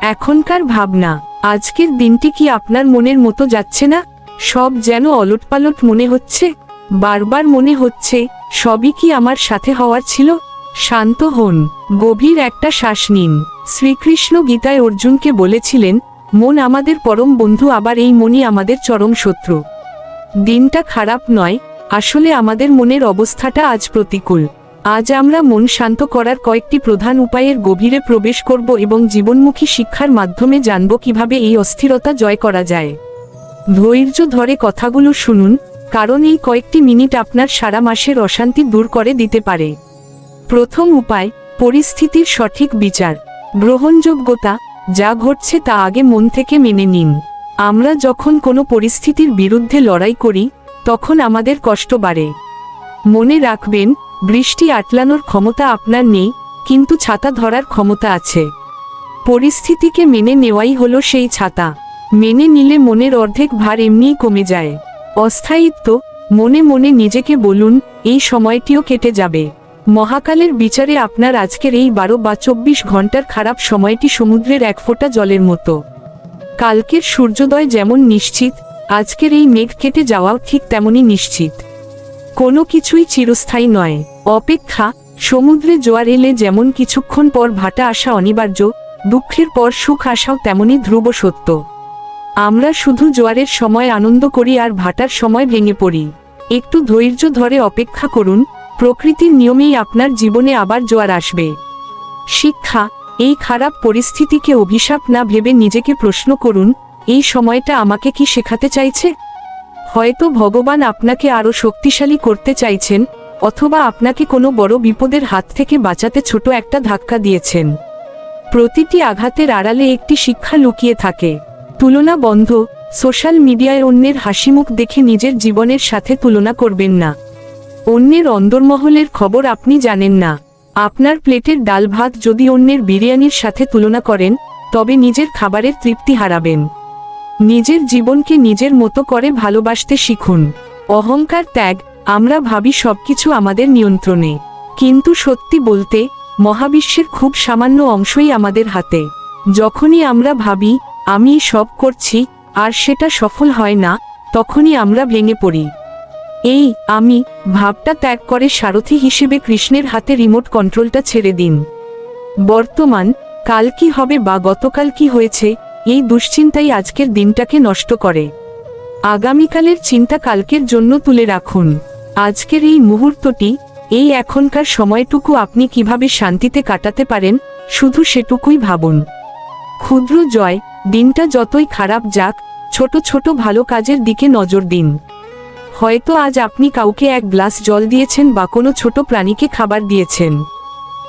এখনকার ভাবনা। আজকের দিনটি কি আপনার মনের মতো যাচ্ছে না? সব যেন ওলটপালট মনে হচ্ছে। বারবার মনে হচ্ছে, সবই কি আমার সাথে হওয়ার ছিল? শান্ত হন, গভীর একটা শ্বাস নিন। শ্রীকৃষ্ণ গীতায় অর্জুনকে বলেছিলেন, মন আমাদের পরম বন্ধু, আবার এই মনই আমাদের চরম শত্রু। দিনটা খারাপ নয়, আসলে আমাদের মনের অবস্থাটা আজ প্রতিকূল। আজ আমরা মন শান্ত করার কয়েকটি প্রধান উপায়ের গভীরে প্রবেশ করব এবং জীবনমুখী শিক্ষার মাধ্যমে জানব কিভাবে এই অস্থিরতা জয় করা যায়। ধৈর্য ধরে কথাগুলো শুনুন, কারণ এই কয়েকটি মিনিট আপনার সারা মাসের অশান্তি দূর করে দিতে পারে। প্রথম উপায়, পরিস্থিতির সঠিক বিচার। গ্রহণযোগ্যতা। যা ঘটছে তা আগে মন থেকে মেনে নিন। আমরা যখন কোনো পরিস্থিতির বিরুদ্ধে লড়াই করি তখন আমাদের কষ্ট বাড়ে। মনে রাখবেন, বৃষ্টি আটলানোর ক্ষমতা আপনার নেই, কিন্তু ছাতা ধরার ক্ষমতা আছে। পরিস্থিতিকে মেনে নেওয়াই হলো সেই ছাতা। মেনে নিলে মনের অর্ধেক ভার এমনিই কমে যায়। অস্থায়িত্ব। মনে মনে নিজেকে বলুন, এই সময়টিও কেটে যাবে। মহাকালের বিচারে আপনার আজকের এই 12 বা 24 ঘন্টার খারাপ সময়টি সমুদ্রের এক ফোঁটা জলের মতো। কালকের সূর্যোদয় যেমন নিশ্চিত, আজকের এই মেঘ কেটে যাওয়াও ঠিক তেমনই নিশ্চিত। কোনো কিছুই চিরস্থায়ী নয়। অপেক্ষা। সমুদ্রে জোয়ার এলে যেমন কিছুক্ষণ পর ভাটা আসা অনিবার্য, দুঃখের পর সুখ আসাও তেমনই ধ্রুব সত্য। আমরা শুধু জোয়ারের সময় আনন্দ করি আর ভাটার সময় ভেঙে পড়ি। একটু ধৈর্য ধরে অপেক্ষা করুন, প্রকৃতির নিয়মেই আপনার জীবনে আবার জোয়ার আসবে। শিক্ষা। এই খারাপ পরিস্থিতিকে অভিশাপ না ভেবে নিজেকে প্রশ্ন করুন, এই সময়টা আমাকে কি শেখাতে চাইছে? হয়তো ভগবান আপনাকে আরো শক্তিশালী করতে চাইছেন, অথবা আপনাকে কোনো বড় বিপদের হাত থেকে বাঁচাতে ছোট একটা ধাক্কা দিয়েছেন। প্রতিটি আঘাতের আড়ালে একটি শিক্ষা লুকিয়ে থাকে। তুলনা বন্ধ। সোশ্যাল মিডিয়ায় অন্যের হাসিমুখ দেখে নিজের জীবনের সাথে তুলনা করবেন না। অন্যের অন্দরমহলের খবর আপনি জানেন না। আপনার প্লেটের ডাল ভাত যদি অন্যের বিরিয়ানির সাথে তুলনা করেন, তবে নিজের খাবারের তৃপ্তি হারাবেন। নিজের জীবনকে নিজের মতো করে ভালোবাসতে শিখুন। অহংকার ত্যাগ। আমরা ভাবি সবকিছু আমাদের নিয়ন্ত্রণে, কিন্তু সত্যি বলতে মহাবিশ্বের খুব সামান্য অংশই আমাদের হাতে। যখনই আমরা ভাবি আমি সব করছি আর সেটা সফল হয় না, তখনই আমরা ভেঙে পড়ি। এই আমি ভাবটা ত্যাগ করে সারথি হিসেবে কৃষ্ণের হাতে রিমোট কন্ট্রোলটা ছেড়ে দিন। বর্তমান, কাল কি হবে বা গতকাল কি হয়েছে, এই দুশ্চিন্তাই আজকের দিনটাকে নষ্ট করে। আগামীকালের চিন্তা কালকের জন্য তুলে রাখুন। আজকের এই মুহূর্তটি, এই এখনকার সময়টুকু আপনি কিভাবে শান্তিতে কাটাতে পারেন, শুধু সেটুকুই ভাবুন। ক্ষুদ্র জয়। দিনটা যতই খারাপ যাক, ছোট ছোট ভালো কাজের দিকে নজর দিন। হয়তো আজ আপনি কাউকে এক গ্লাস জল দিয়েছেন বা কোনো ছোট প্রাণীকে খাবার দিয়েছেন।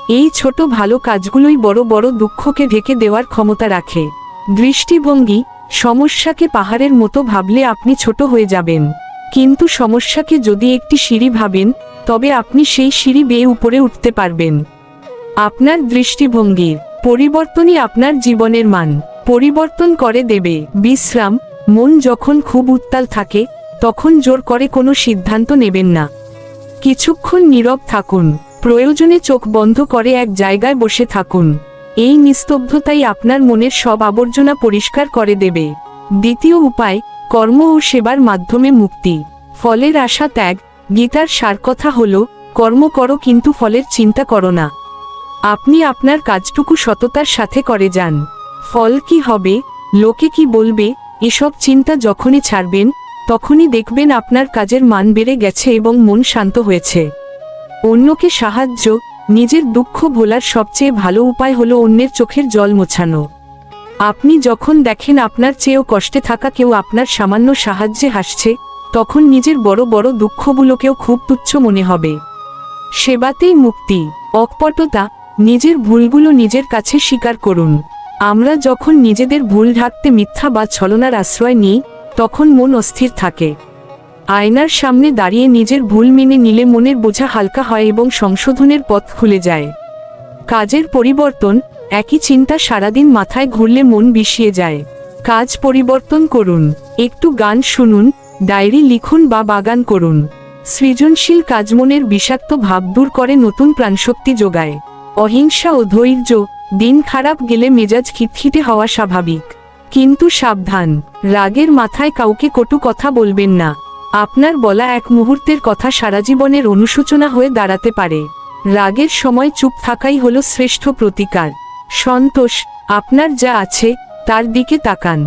এই ছোট ভালো কাজগুলোই বড় বড় দুঃখকে ঢেকে দেওয়ার ক্ষমতা রাখে। দৃষ্টিভঙ্গি। সমস্যাকে পাহাড়ের মতো ভাবলে আপনি ছোট হয়ে যাবেন, কিন্তু সমস্যাকে যদি একটি সিঁড়ি ভাবেন, তবে আপনি সেই সিঁড়ি বেয়ে উপরে উঠতে পারবেন। আপনার দৃষ্টিভঙ্গির পরিবর্তনই আপনার জীবনের মান পরিবর্তন করে দেবে। বিশ্রাম। মন যখন খুব উত্তাল থাকে, তখন জোর করে কোনো সিদ্ধান্ত নেবেন না। কিছুক্ষণ নীরব থাকুন। প্রয়োজনে চোখ বন্ধ করে এক জায়গায় বসে থাকুন। এই নিস্তব্ধতাই আপনার মনের সব আবর্জনা পরিষ্কার করে দেবে। দ্বিতীয় উপায়, কর্ম ও সেবার মাধ্যমে মুক্তি। ফলের আশা ত্যাগ। গীতার সারকথা হল, কর্ম করো কিন্তু ফলের চিন্তা করো না। আপনি আপনার কাজটুকু সততার সাথে করে যান। ফল কি হবে, লোকে কি বলবে, এসব চিন্তা যখনই ছাড়বেন, তখনই দেখবেন আপনার কাজের মান বেড়ে গেছে এবং মন শান্ত হয়েছে। অন্যকে সাহায্য। নিজের দুঃখ ভোলার সবচেয়ে ভালো উপায় হলো অন্যের চোখের জল মোছানো। আপনি যখন দেখেন আপনার চেয়েও কষ্টে থাকা কেউ আপনার সামান্য সাহায্যে হাসছে, তখন নিজের বড় বড় দুঃখগুলোকেও খুব তুচ্ছ মনে হবে। সেবাতেই মুক্তি। অকপটতা। নিজের ভুলগুলো নিজের কাছে স্বীকার করুন। আমরা যখন নিজেদের ভুল ঢাকতে মিথ্যা বা ছলনার আশ্রয় নিই, তখন মন অস্থির থাকে। আয়নার সামনে দাঁড়িয়ে নিজের ভুল মেনে নিলে মনের বোঝা হালকা হয় এবং সংশোধনের পথ খুলে যায়। কাজের পরিবর্তন। একই চিন্তা সারাদিন মাথায় ঘুরলে মন বিষিয়ে যায়। কাজ পরিবর্তন করুন। একটু গান শুনুন, ডায়েরি লিখুন বা বাগান করুন। সৃজনশীল কাজ মনের বিষাক্ত ভাব দূর করে, নতুন প্রাণশক্তি যোগায়। অহিংসা ও ধৈর্য। দিন খারাপ গেলে মেজাজ খিটখিটে হওয়া স্বাভাবিক, কিন্তু সাবধান, রাগের মাথায় কাউকে কটু কথা বলবেন না। আপনার বলা এক মুহূর্তের কথা সারা জীবনের অনুশোচনা হয়ে দাঁড়াতে পারে। রাগের সময় চুপ থাকাই হলো শ্রেষ্ঠ প্রতিকার। সন্তোষ। আপনার যা আছে তার দিকে তাকান।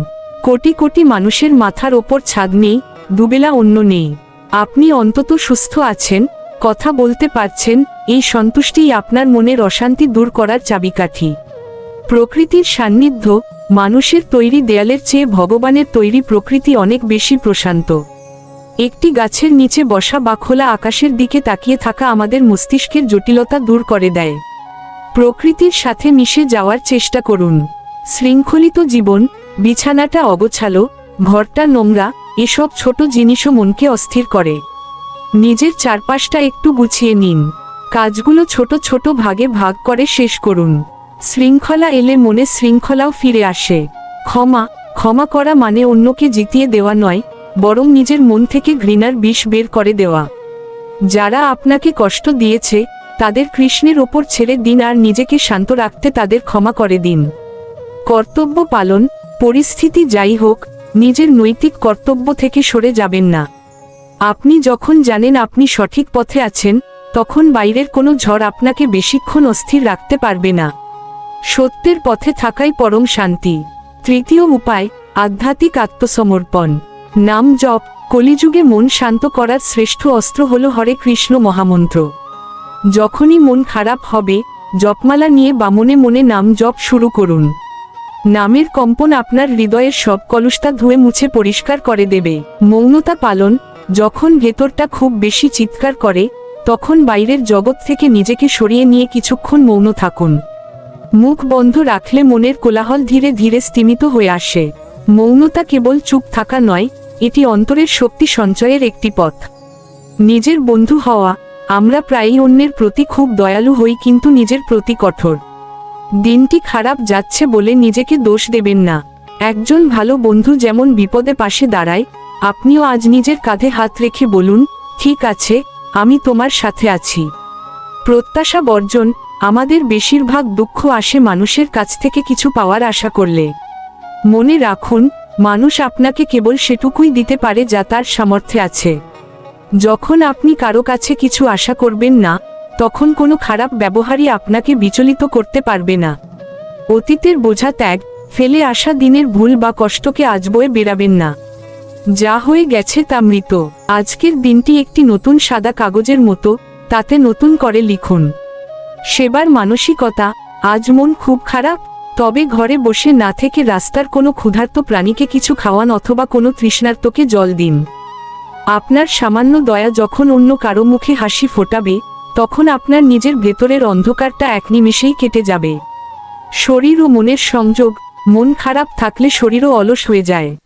কোটি কোটি মানুষের মাথার ওপর ছাদ নেই, দুবেলা অন্ন নেই। আপনি অন্তত সুস্থ আছেন, কথা বলতে পারছেন, এই সন্তুষ্টিই আপনার মনের অশান্তি দূর করার চাবিকাঠি। প্রকৃতির সান্নিধ্য। মানুষের তৈরি দেয়ালের চেয়ে ভগবানের তৈরি প্রকৃতি অনেক বেশি প্রশান্ত। একটি গাছের নিচে বসা বা খোলা আকাশের দিকে তাকিয়ে থাকা আমাদের মস্তিষ্কের জটিলতা দূর করে দেয়। প্রকৃতির সাথে মিশে যাওয়ার চেষ্টা করুন। শৃঙ্খলিত জীবন। বিছানাটা অগোছালো, ঘরটা নোংরা, এসব ছোট জিনিসও মনকে অস্থির করে। নিজের চারপাশটা একটু গুছিয়ে নিন। কাজগুলো ছোট ছোট ভাগে ভাগ করে শেষ করুন। শৃঙ্খলা এলে মনে শৃঙ্খলাও ফিরে আসে। ক্ষমা। ক্ষমা করা মানে অন্যকে জিতিয়ে দেওয়া নয়, বরং নিজের মন থেকে ঘৃণার বিষ বের করে দেওয়া। যারা আপনাকে কষ্ট দিয়েছে, তাদের কৃষ্ণের ওপর ছেড়ে দিন আর নিজেকে শান্ত রাখতে তাদের ক্ষমা করে দিন। কর্তব্য পালন। পরিস্থিতি যাই হোক, নিজের নৈতিক কর্তব্য থেকে সরে যাবেন না। আপনি যখন জানেন আপনি সঠিক পথে আছেন, তখন বাইরের কোনো ঝড় আপনাকে বেশিক্ষণ অস্থির রাখতে পারবে না। সত্যের পথে থাকাই পরম শান্তি। তৃতীয় উপায়, আধ্যাত্মিক আত্মসমর্পণ। নাম জপ। কলিযুগে মন শান্ত করার শ্রেষ্ঠ অস্ত্র হল হরে কৃষ্ণ মহামন্ত্র। যখনই মন খারাপ হবে, জপমালা নিয়ে বা মনে মনে নাম জপ শুরু করুন। নামের কম্পন আপনার হৃদয়ের সব কলুষতা ধুয়ে মুছে পরিষ্কার করে দেবে। মৌনতা পালন, যখন ভেতরটা খুব বেশি চিৎকার করে তখন বাইরের জগৎ থেকে নিজেকে সরিয়ে নিয়ে কিছুক্ষণ মৌন থাকুন। মুখ বন্ধ রাখলে মনের কোলাহল ধীরে ধীরে স্তিমিত হয়ে আসে। মৌনতা কেবল চুপ থাকা নয়, এটি অন্তরের শক্তি সঞ্চয়ের একটি পথ। নিজের বন্ধু হওয়া। আমরা প্রায়ই অন্যের প্রতি খুব দয়ালু হই, কিন্তু নিজের প্রতি কঠোর। দিনটি খারাপ যাচ্ছে বলে নিজেকে দোষ দেবেন না। একজন ভালো বন্ধু যেমন বিপদে পাশে দাঁড়ায়, আপনিও আজ নিজের কাঁধে হাত রেখে বলুন, ঠিক আছে, আমি তোমার সাথে আছি। প্রত্যাশা বর্জন। আমাদের বেশিরভাগ দুঃখ আসে মানুষের কাছ থেকে কিছু পাওয়ার আশা করলে। মনে রাখুন, মানুষ আপনাকে কেবল সেটুকুই দিতে পারে যা তার সামর্থ্যে আছে। যখন আপনি কারো কাছে কিছু আশা করবেন না, তখন কোনো খারাপ ব্যবহারই আপনাকে বিচলিত করতে পারবে না। অতীতের বোঝা ত্যাগ, ফেলে আসা দিনের ভুল বা কষ্টকে আজ বয়ে বেড়াবেন না। যা হয়ে গেছে তা মৃত। আজকের দিনটি একটি নতুন সাদা কাগজের মতো, তাতে নতুন করে লিখুন। সেবার মানসিকতা। আজ মন খুব খারাপ, তবে ঘরে বসে না থেকে রাস্তার কোনো ক্ষুধার্ত প্রাণীকে কিছু খাওয়ান অথবা কোনো তৃষ্ণার্তকে জল দিন। আপনার সামান্য দয়া যখন অন্য কারো মুখে হাসি ফোটাবে, তখন আপনার নিজের ভেতরের অন্ধকারটা এক নিমেষেই কেটে যাবে। শরীর ও মনের সংযোগ। মন খারাপ থাকলে শরীরও অলস হয়ে যায়।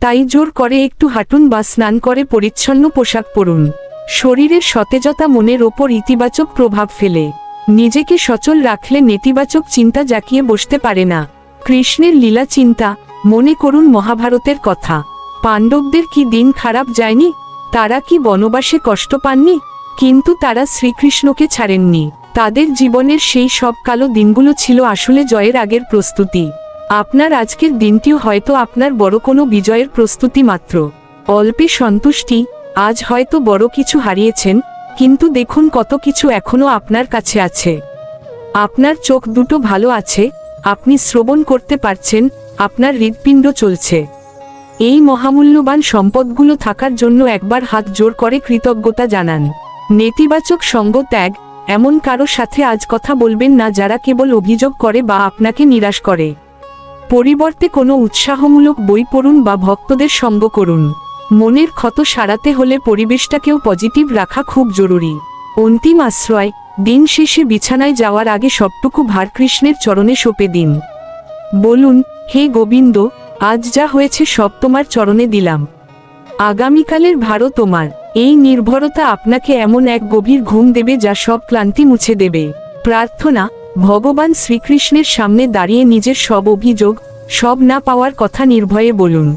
তাই জোর করে একটু হাঁটুন বা স্নান করে পরিচ্ছন্ন পোশাক পরুন। শরীরের সতেজতা মনের ওপর ইতিবাচক প্রভাব ফেলে। নিজেকে সচল রাখলে নেতিবাচক চিন্তা জাঁকিয়ে বসতে পারে না। কৃষ্ণের লীলা চিন্তা। মনে করুন মহাভারতের কথা। পাণ্ডবদের কি দিন খারাপ যায়নি? তারা কি বনবাসে কষ্ট পাননি? কিন্তু তারা শ্রীকৃষ্ণকে ছাড়েননি। তাদের জীবনের সেই সব কালো দিনগুলো ছিল আসলে জয়ের আগের প্রস্তুতি। আপনার আজকের দিনটিও হয়তো আপনার বড় কোনো বিজয়ের প্রস্তুতি মাত্র। অল্পে সন্তুষ্টি। আজ হয়তো বড় কিছু হারিয়েছেন, কিন্তু দেখুন কত কিছু এখনো আপনার কাছে আছে। আপনার চোখ দুটো ভালো আছে, আপনি শ্রবণ করতে পারছেন, আপনার হৃৎপিণ্ড চলছে। এই মহামূল্যবান সম্পদগুলো থাকার জন্য একবার হাত জোর করে কৃতজ্ঞতা জানান। নেতিবাচক সঙ্গ ত্যাগ। এমন কারো সাথে আজ কথা বলবেন না যারা কেবল অভিযোগ করে বা আপনাকে নিরাশ করে। পরিবর্তে কোনো উৎসাহমূলক বই পড়ুন বা ভক্তদের সঙ্গ করুন। মনের ক্ষত সারাতে হলে পরিবেশটাকেও পজিটিভ রাখা খুব জরুরি। অন্তিম আশ্রয়। দিন শেষে বিছানায় যাওয়ার আগে সবটুকু ভার কৃষ্ণের চরণে সঁপে দিন। বলুন, হে গোবিন্দ, আজ যা হয়েছে সব তোমার চরণে দিলাম। আগামীকালের ভারও তোমার। এই নির্ভরতা আপনাকে এমন এক গভীর ঘুম দেবে যা সব ক্লান্তি মুছে দেবে। প্রার্থনা। ভগবান শ্রীকৃষ্ণের সামনে দাঁড়িয়ে নিজের সব অভিযোগ, সব না পাওয়ার কথা নির্ভয়ে বলুন।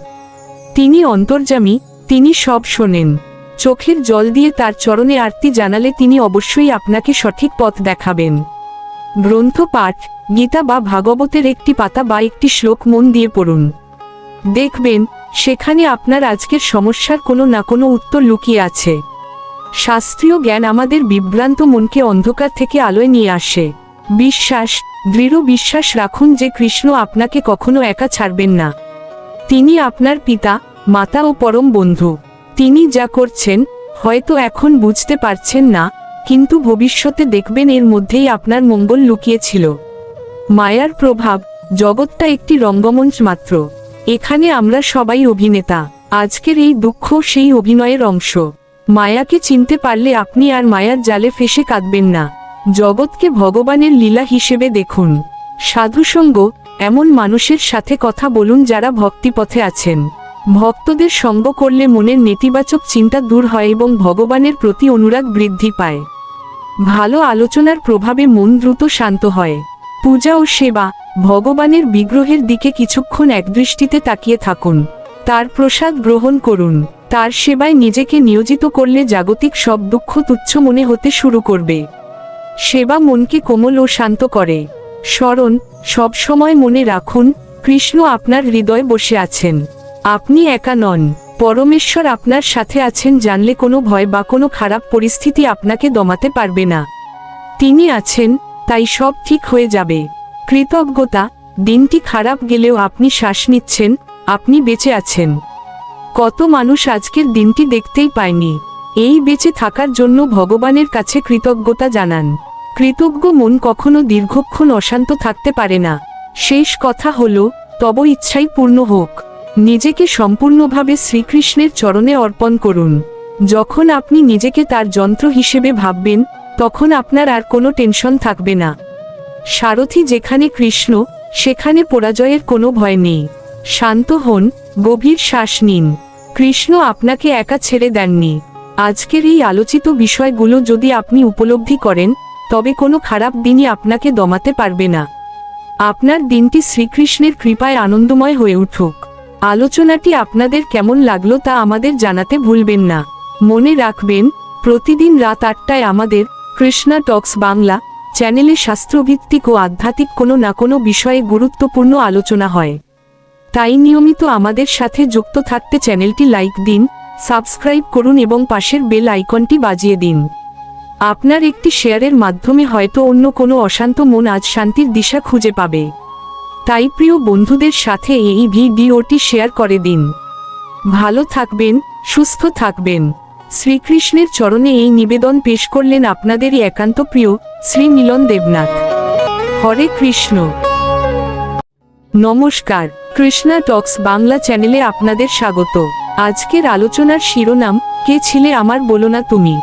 তিনি অন্তর্যামী, তিনি সব শোনেন। চোখের জল দিয়ে তার চরণে আরতি জানালে তিনি অবশ্যই আপনাকে সঠিক পথ দেখাবেন। গ্রন্থ পাঠ। গীতা বা ভাগবতের একটি পাতা বা একটি শ্লোক মন দিয়ে পড়ুন। দেখবেন, সেখানে আপনার আজকের সমস্যার কোনো না কোনো উত্তর লুকিয়ে আছে। শাস্ত্রীয় জ্ঞান আমাদের বিভ্রান্ত মনকে অন্ধকার থেকে আলোয় নিয়ে আসে। বিশ্বাস। দৃঢ় বিশ্বাস রাখুন যে কৃষ্ণ আপনাকে কখনো একা ছাড়বেন না। তিনি আপনার পিতা, মাতা ও পরম বন্ধু। তিনি যা করছেন, হয়তো এখন বুঝতে পারছেন না, কিন্তু ভবিষ্যতে দেখবেন এর মধ্যেই আপনার মঙ্গল লুকিয়েছিল। মায়ার প্রভাব। জগৎটা একটি রঙ্গমঞ্চ মাত্র। এখানে আমরা সবাই অভিনেতা। আজকের এই দুঃখ সেই অভিনয়ের অংশ। মায়াকে চিনতে পারলে আপনি আর মায়ার জালে ফেসে কাঁদবেন না। জগৎকে ভগবানের লীলা হিসেবে দেখুন। সাধুসঙ্গ। এমন মানুষের সাথে কথা বলুন যারা ভক্তিপথে আছেন। ভক্তদের সঙ্গ করলে মনের নেতিবাচক চিন্তা দূর হয় এবং ভগবানের প্রতি অনুরাগ বৃদ্ধি পায়। ভালো আলোচনার প্রভাবে মন দ্রুত শান্ত হয়। পূজা ও সেবা। ভগবানের বিগ্রহের দিকে কিছুক্ষণ একদৃষ্টিতে তাকিয়ে থাকুন। তার প্রসাদ গ্রহণ করুন। তার সেবায় নিজেকে নিয়োজিত করলে জাগতিক সব দুঃখ তুচ্ছ মনে হতে শুরু করবে। সেবা মনকে কোমল ও শান্ত করে। স্মরণ। সব সময় মনে রাখুন, কৃষ্ণ আপনার হৃদয়ে বসে আছেন। আপনি একা নন। পরমেশ্বর আপনার সাথে আছেন জানলে কোনো ভয় বা কোনো খারাপ পরিস্থিতি আপনাকে দমাতে পারবে না। তিনি আছেন, তাই সব ঠিক হয়ে যাবে। কৃতজ্ঞতা। দিনটি খারাপ গেলেও আপনি শ্বাস নিচ্ছেন, আপনি বেঁচে আছেন। কত মানুষ আজকের দিনটি দেখতেই পায়নি। এই বেঁচে থাকার জন্য ভগবানের কাছে কৃতজ্ঞতা জানান। কৃতজ্ঞ মন কখনো দীর্ঘক্ষণ অশান্ত থাকতে পারে না। শেষ কথা হলো, তব ইচ্ছাই পূর্ণ হোক। নিজেকে সম্পূর্ণভাবে শ্রীকৃষ্ণের চরণে অর্পণ করুন। যখন আপনি নিজেকে তার যন্ত্র হিসেবে ভাববেন, তখন আপনার আর কোনো টেনশন থাকবে না। সারথি যেখানে কৃষ্ণ, সেখানে পরাজয়ের কোনো ভয় নেই। শান্ত হন, গভীর শ্বাস নিন। কৃষ্ণ আপনাকে একা ছেড়ে দেননি। আজকের এই আলোচিত বিষয়গুলো যদি আপনি উপলব্ধি করেন, তবে কোনো খারাপ দিনই আপনাকে দমাতে পারবে না। আপনার দিনটি শ্রীকৃষ্ণের কৃপায় আনন্দময় হয়ে উঠুক। আলোচনাটি আপনাদের কেমন লাগলো তা আমাদের জানাতে ভুলবেন না। মনে রাখবেন, প্রতিদিন রাত 8টায় আমাদের কৃষ্ণা টক্স বাংলা চ্যানেলে শাস্ত্রভিত্তিক ও আধ্যাত্মিক কোনো না কোনো বিষয়ে গুরুত্বপূর্ণ আলোচনা হয়। তাই নিয়মিত আমাদের সাথে যুক্ত থাকতে চ্যানেলটি লাইক দিন, সাবস্ক্রাইব করুন এবং পাশের বেল আইকনটি বাজিয়ে দিন। আপনার একটি শেয়ারের মাধ্যমে হয়তো অন্য কোনো অশান্ত মন আজ শান্তির দিশা খুঁজে পাবে। তাই প্রিয় বন্ধুদের সাথে এই ভিডিওটি শেয়ার করে দিন। ভালো থাকবেন, সুস্থ থাকবেন। শ্রীকৃষ্ণের চরণে এই নিবেদন পেশ করলেন আপনাদেরই একান্ত প্রিয় শ্রী মিলন দেবনাথ। হরে কৃষ্ণ। নমস্কার, কৃষ্ণা টক্স বাংলা চ্যানেলে আপনাদের স্বাগত। আজকের আলোচনার শিরোনাম, কে ছিলে আমার বলো না তুমি।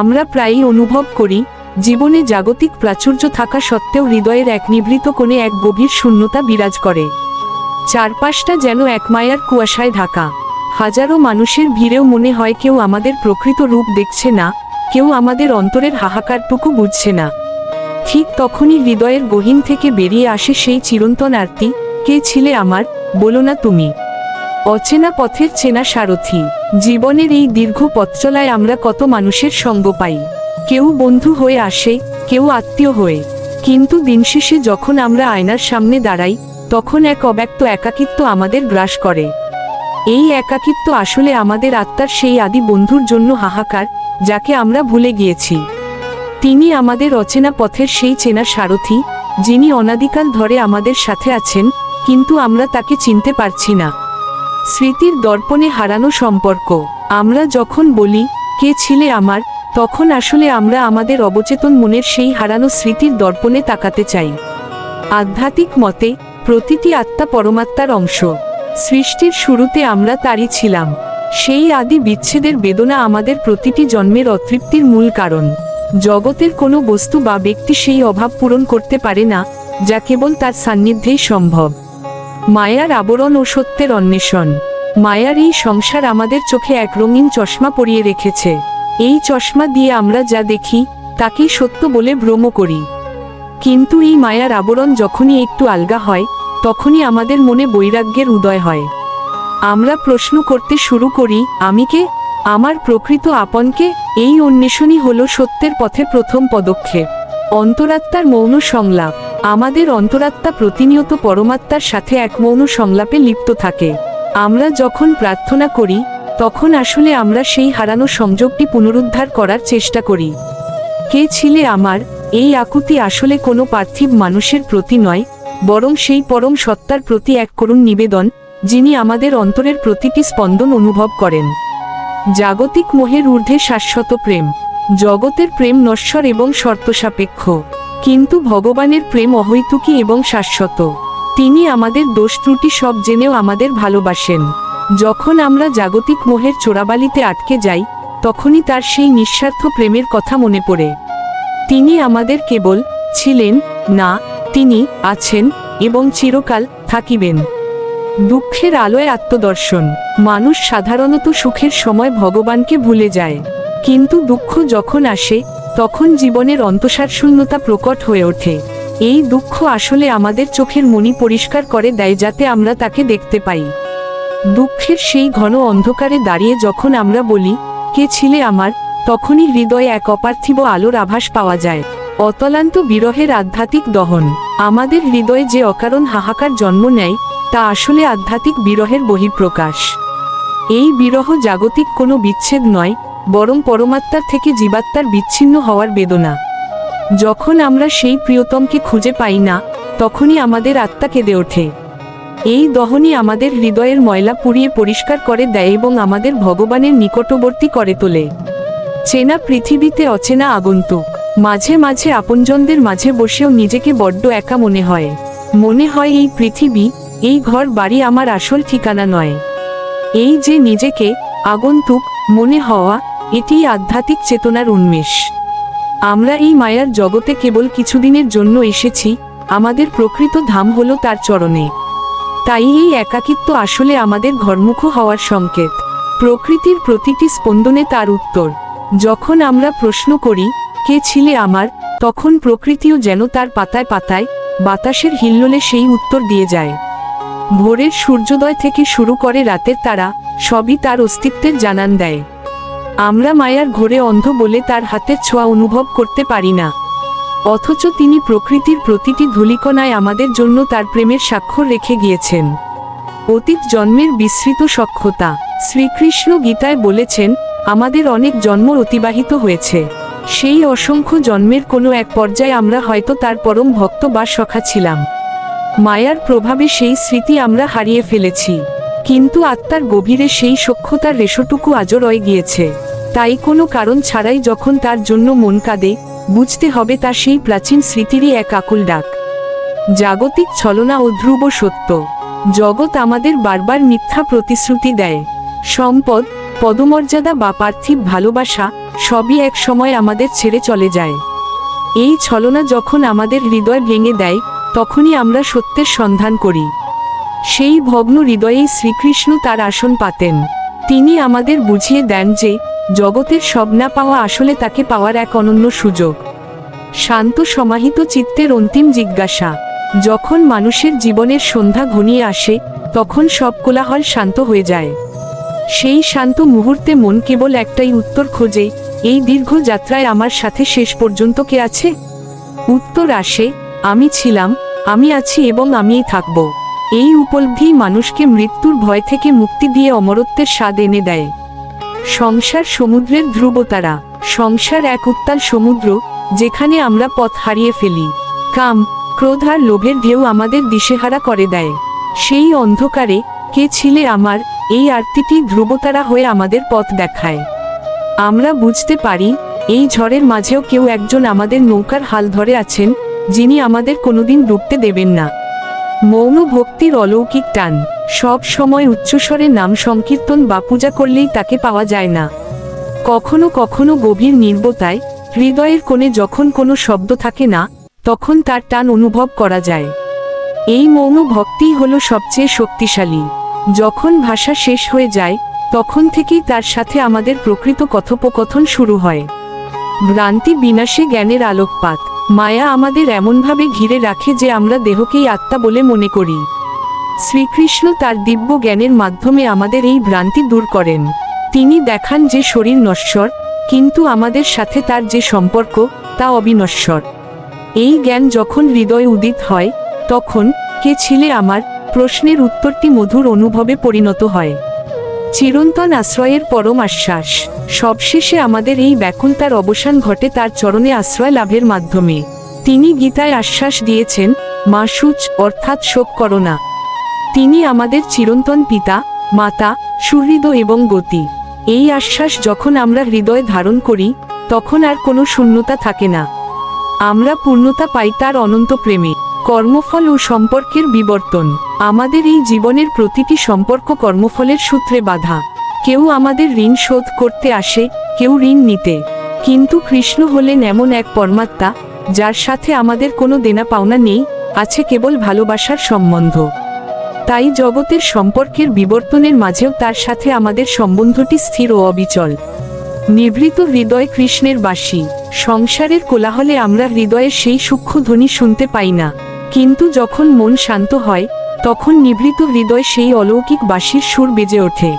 আমরা প্রায়ই অনুভব করি, জীবনে জাগতিক প্রাচুর্য থাকা সত্ত্বেও হৃদয়ের এক নিভৃত কোণে এক গভীর শূন্যতা বিরাজ করে। চারপাশটা যেন এক মায়ার কুয়াশায় ঢাকা। হাজারো মানুষের ভিড়েও মনে হয় কেউ আমাদের প্রকৃত রূপ দেখছে না, কেউ আমাদের অন্তরের হাহাকারটুকু বুঝছে না। ঠিক তখনই হৃদয়ের গহীন থেকে বেরিয়ে আসে সেই চিরন্তন আরতি, কে ছিলে আমার বলো না তুমি। অচেনা পথের চেনা সারথি। জীবনের এই দীর্ঘ পথচলায় আমরা কত মানুষের সঙ্গ পাই। কেউ বন্ধু হয়ে আসে, কেউ আত্মীয় হয়ে। কিন্তু দিনশেষে যখন আমরা আয়নার সামনে দাঁড়াই, তখন এক অব্যক্ত একাকিত্ব আমাদের গ্রাস করে। এই একাকিত্ব আসলে আমাদের আত্মার সেই আদি বন্ধুর জন্য হাহাকার, যাকে আমরা ভুলে গিয়েছি। তিনি আমাদের অচেনা পথের সেই চেনা সারথি, যিনি অনাদিকাল ধরে আমাদের সাথে আছেন, কিন্তু আমরা তাকে চিনতে পারছি না। স্মৃতির দর্পণে হারানো সম্পর্ক। আমরা যখন বলি, কে ছিলে আমার, তখন আসলে আমরা আমাদের অবচেতন মনের সেই হারানো স্মৃতির দর্পণে তাকাতে চাই। আধ্যাত্মিক মতে, প্রতিটি আত্মা পরমাত্মার অংশ। সৃষ্টির শুরুতে আমরা তারই ছিলাম। সেই আদি বিচ্ছেদের বেদনা আমাদের প্রতিটি জন্মের অতৃপ্তির মূল কারণ। জগতের কোনো বস্তু বা ব্যক্তি সেই অভাব পূরণ করতে পারে না, যা কেবল তার সান্নিধ্যেই সম্ভব। মায়ার আবরণ ও সত্যের অন্বেষণ। মায়ার এই সংসার আমাদের চোখে এক রঙিন চশমা পরিয়ে রেখেছে। এই চশমা দিয়ে আমরা যা দেখি, তাকেই সত্য বলে ভ্রম করি। কিন্তু এই মায়ার আবরণ যখনই একটু আলগা হয়, তখনই আমাদের মনে বৈরাগ্যের উদয় হয়। আমরা প্রশ্ন করতে শুরু করি, আমি কে, আমার প্রকৃত আপনকে। এই অন্বেষণই হলো সত্যের পথে প্রথম পদক্ষেপ। অন্তরাত্মার মৌন সংলাপ। আমাদের অন্তরাত্মা প্রতিনিয়ত পরমাত্মার সাথে এক মৌন সংলাপে লিপ্ত থাকে। আমরা যখন প্রার্থনা করি, তখন আসলে আমরা সেই হারানো সংযোগটি পুনরুদ্ধার করার চেষ্টা করি। কে ছিলে আমার, এই আকুতি আসলে কোনো পার্থিব মানুষের প্রতি নয়, বরং সেই পরম সত্তার প্রতি এক করুণ নিবেদন, যিনি আমাদের অন্তরের প্রতিটি স্পন্দন অনুভব করেন। জাগতিক মোহের ঊর্ধ্বে শাশ্বত প্রেম। জগতের প্রেম নশ্বর এবং শর্তসাপেক্ষ, কিন্তু ভগবানের প্রেম অহৈতুকী এবং শাশ্বত। তিনি আমাদের দোষ ত্রুটি সব জেনেও আমাদের ভালোবাসেন। যখন আমরা জাগতিক মোহের চোরাবালিতে আটকে যাই, তখনই তার সেই নিঃস্বার্থ প্রেমের কথা মনে পড়ে। তিনি আমাদের কেবল ছিলেন না, তিনি আছেন এবং চিরকাল থাকিবেন। দুঃখের আলোয় আত্মদর্শন। মানুষ সাধারণত সুখের সময় ভগবানকে ভুলে যায়, কিন্তু দুঃখ যখন আসে, তখন জীবনের অন্তঃসার শূন্যতা প্রকট হয়ে ওঠে। এই দুঃখ আসলে আমাদের চোখের মনি পরিষ্কার করে দেয়, যাতে আমরা তাকে দেখতে পাই। দুঃখের সেই ঘন অন্ধকারে দাঁড়িয়ে যখন আমরা বলি, কে ছিলে আমার, তখনই হৃদয়ে এক অপার্থিব আলোর আভাস পাওয়া যায়। অতলান্ত বিরহের আধ্যাত্মিক দহন। আমাদের হৃদয়ে যে অকারণ হাহাকার জন্ম নেয়, তা আসলে আধ্যাত্মিক বিরহের বহিঃপ্রকাশ। এই বিরহ জাগতিক কোনো বিচ্ছেদ নয়, বরং পরমাত্মার থেকে জীবাত্মার বিচ্ছিন্ন হওয়ার বেদনা। যখন আমরা সেই প্রিয়তমকে খুঁজে পাই না, তখনই আমাদের আত্মা কেঁদে ওঠে। এই দহনই আমাদের হৃদয়ের ময়লা পুড়িয়ে পরিষ্কার করে দেয় এবং আমাদের ভগবানের নিকটবর্তী করে তোলে। চেনা পৃথিবীতে অচেনা আগন্তুক। মাঝে মাঝে আপনজনদের মাঝে বসেও নিজেকে বড্ড একা মনে হয়। মনে হয় এই পৃথিবী, এই ঘর বাড়ি আমার আসল ঠিকানা নয়। এই যে নিজেকে আগন্তুক মনে হওয়া, এটিই আধ্যাত্মিক চেতনার উন্মেষ। আমরা এই মায়ার জগতে কেবল কিছুদিনের জন্য এসেছি, আমাদের প্রকৃত ধাম হলো তার চরণে। তাই এই একাকিত্ব আসলে আমাদের ঘরমুখ হওয়ার সংকেত। প্রকৃতির প্রতিটি স্পন্দনে তার উত্তর। যখন আমরা প্রশ্ন করি, কে ছিলে আমার, তখন প্রকৃতিও যেন তার পাতায় পাতায়, বাতাসের হিল্লোলে সেই উত্তর দিয়ে যায়। ভোরের সূর্যোদয় থেকে শুরু করে রাতের তারা, সবই তার অস্তিত্বের জানান দেয়। আমরা মায়ার ঘোরে অন্ধ বলে তার হাতের ছোঁয়া অনুভব করতে পারি না, অথচ তিনি প্রকৃতির প্রতিটি ধূলিকণায় আমাদের জন্য তার প্রেমের স্বাক্ষর রেখে গিয়েছেন। অতীত জন্মের বিস্মৃত সখ্যতা। শ্রীকৃষ্ণ গীতায় বলেছেন, আমাদের অনেক জন্ম অতিবাহিত হয়েছে। সেই অসংখ্য জন্মের কোনো এক পর্যায়ে আমরা হয়তো তার পরম ভক্ত বা সখা ছিলাম। মায়ার প্রভাবে সেই স্মৃতি আমরা হারিয়ে ফেলেছি, কিন্তু আত্মার গভীরে সেই সখ্যতার রেশটুকু আজও রয়ে গিয়েছে। তাই কোনো কারণ ছাড়াই যখন তার জন্য মন কাঁদে, বুঝতে হবে তা সেই প্রাচীন স্মৃতিরই এক আকুল ডাক। জাগতিক ছলনা ও ধ্রুব সত্য। জগৎ আমাদের বারবার মিথ্যা প্রতিশ্রুতি দেয়। সম্পদ, পদমর্যাদা বা পার্থিব ভালোবাসা, সবই এক সময় আমাদের ছেড়ে চলে যায়। এই ছলনা যখন আমাদের হৃদয় ভেঙে দেয়, তখনই আমরা সত্যের সন্ধান করি। সেই ভগ্ন হৃদয়েই শ্রীকৃষ্ণ তার আসন পাতেন। তিনি আমাদের বুঝিয়ে দেন যে, জগতের সব না পাওয়া আসলে তাকে পাওয়ার এক অনন্য সুযোগ। শান্ত সমাহিত চিত্তের অন্তিম জিজ্ঞাসা। যখন মানুষের জীবনের সন্ধ্যা ঘনিয়ে আসে, তখন সব কোলাহল শান্ত হয়ে যায়। সেই শান্ত মুহূর্তে মন কেবল একটাই উত্তর খোঁজে, এই দীর্ঘ যাত্রায় আমার সাথে শেষ পর্যন্ত কে আছে? উত্তর আসে, আমি ছিলাম, আমি আছি এবং আমিই থাকব। এই উপলব্ধি মানুষকে মৃত্যুর ভয় থেকে মুক্তি দিয়ে অমরত্বের স্বাদ এনে দেয়। সংসার সমুদ্রের ধ্রুবতারা। সংসার এক উত্তাল সমুদ্র, যেখানে আমরা পথ হারিয়ে ফেলি। কাম, ক্রোধ আর লোভের ঢেউ আমাদের দিশেহারা করে দেয়। সেই অন্ধকারে, কে ছিলে আমার, এই আরতিটি ধ্রুবতারা হয়ে আমাদের পথ দেখায়। আমরা বুঝতে পারি, এই ঝড়ের মাঝেও কেউ একজন আমাদের নৌকার হাল ধরে আছেন, যিনি আমাদের কোনোদিন ডুবতে দেবেন না। মৌন ভক্তির অলৌকিক টান। সব সময় উচ্চস্বরে নাম সংকীর্তন বা পূজা করলেই তাকে পাওয়া যায় না। কখনো কখনো গভীর নীরবতায়, হৃদয়ের কোণে যখন কোনো শব্দ থাকে না, তখন তার টান অনুভব করা যায়। এই মৌন ভক্তিই হলো সবচেয়ে শক্তিশালী। যখন ভাষা শেষ হয়ে যায়, তখন থেকেই তার সাথে আমাদের প্রকৃত কথোপকথন শুরু হয়। ভ্রান্তি বিনাশে জ্ঞানের আলোকপাত। মায়া আমাদের এমনভাবে ঘিরে রাখে যে আমরা দেহকেই আত্মা বলে মনে করি। শ্রীকৃষ্ণ তার দিব্য জ্ঞানের মাধ্যমে আমাদের এই ভ্রান্তি দূর করেন। তিনি দেখান যে শরীর নশ্বর, কিন্তু আমাদের সাথে তার যে সম্পর্ক, তা অবিনশ্বর। এই জ্ঞান যখন হৃদয়ে উদিত হয়, তখন কে ছিলে আমার প্রশ্নের উত্তরটি মধুর অনুভবে পরিণত হয়। চিরন্তন আশ্রয়ের পরম আশ্বাস। সবশেষে আমাদের এই ব্যাকুলতার অবসান ঘটে তার চরণে আশ্রয় লাভের মাধ্যমে। তিনি গীতায় আশ্বাস দিয়েছেন, মা শুচ, অর্থাৎ শোক করো না। তিনি আমাদের চিরন্তন পিতা, মাতা, সুহৃদ এবং গতি। এই আশ্বাস যখন আমরা হৃদয়ে ধারণ করি, তখন আর কোনো শূন্যতা থাকে না। আমরা পূর্ণতা পাই তার অনন্ত প্রেমে। কর্মফল ও সম্পর্কের বিবর্তন। আমাদের এই জীবনের প্রতিটি সম্পর্ক কর্মফলের সূত্রে বাঁধা। কেউ আমাদের ঋণ শোধ করতে আসে, কেউ ঋণ নিতে। কিন্তু কৃষ্ণ হলেন এমন এক পরমাত্মা, যার সাথে আমাদের কোনো দেনা পাওনা নেই, আছে কেবল ভালোবাসার সম্বন্ধ। তাই জগতের সম্পর্কের বিবর্তনের মাঝেও তার সাথে আমাদের সম্বন্ধটি স্থির ও অবিচল। নিভৃত হৃদয় কৃষ্ণের বাসী। সংসারের কোলাহলে আমরা হৃদয়ের সেই সূক্ষ্ম ধ্বনি শুনতে পাই না, কিন্তু যখন মন শান্ত হয়, তখন নিভৃত হৃদয় সেই অলৌকিক বাঁশির সুর বেজে ওঠে।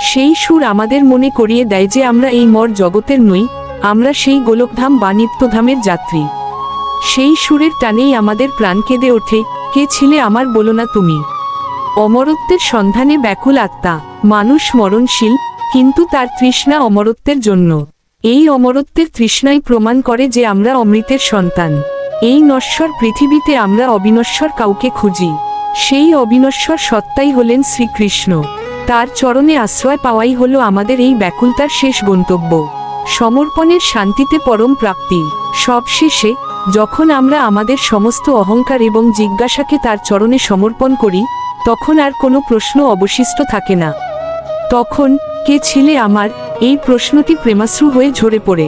সেই সুর আমাদের মনে করিয়ে দেয় যে আমরা এই মর জগতের নই, আমরা সেই গোলকধাম বা নিত্যধামের যাত্রী। সেই সুরের টানেই আমাদের প্রাণ কেঁদে ওঠে, কে ছিলে আমার বলো না তুমি। অমরত্বের সন্ধানে ব্যাকুল আত্মা। মানুষ মরণশীল, কিন্তু তার তৃষ্ণা অমরত্বের জন্য। এই অমরত্বের তৃষ্ণাই প্রমাণ করে যে আমরা অমৃতের সন্তান। এই নশ্বর পৃথিবীতে আমরা অবিনশ্বর কাউকে খুঁজি। সেই অবিনশ্বর সত্তাই হলেন শ্রীকৃষ্ণ। তার চরণে আশ্রয় পাওয়াই হলো আমাদের এই ব্যাকুলতার শেষ গন্তব্য। সমর্পণের শান্তিতে পরম প্রাপ্তি। সবশেষে যখন আমরা আমাদের সমস্ত অহংকার এবং জিজ্ঞাসাকে তার চরণে সমর্পণ করি, তখন আর কোনো প্রশ্ন অবশিষ্ট থাকে না। তখন কে ছিলে আমার, এই প্রশ্নটি প্রেমাশ্রু হয়ে ঝরে পড়ে।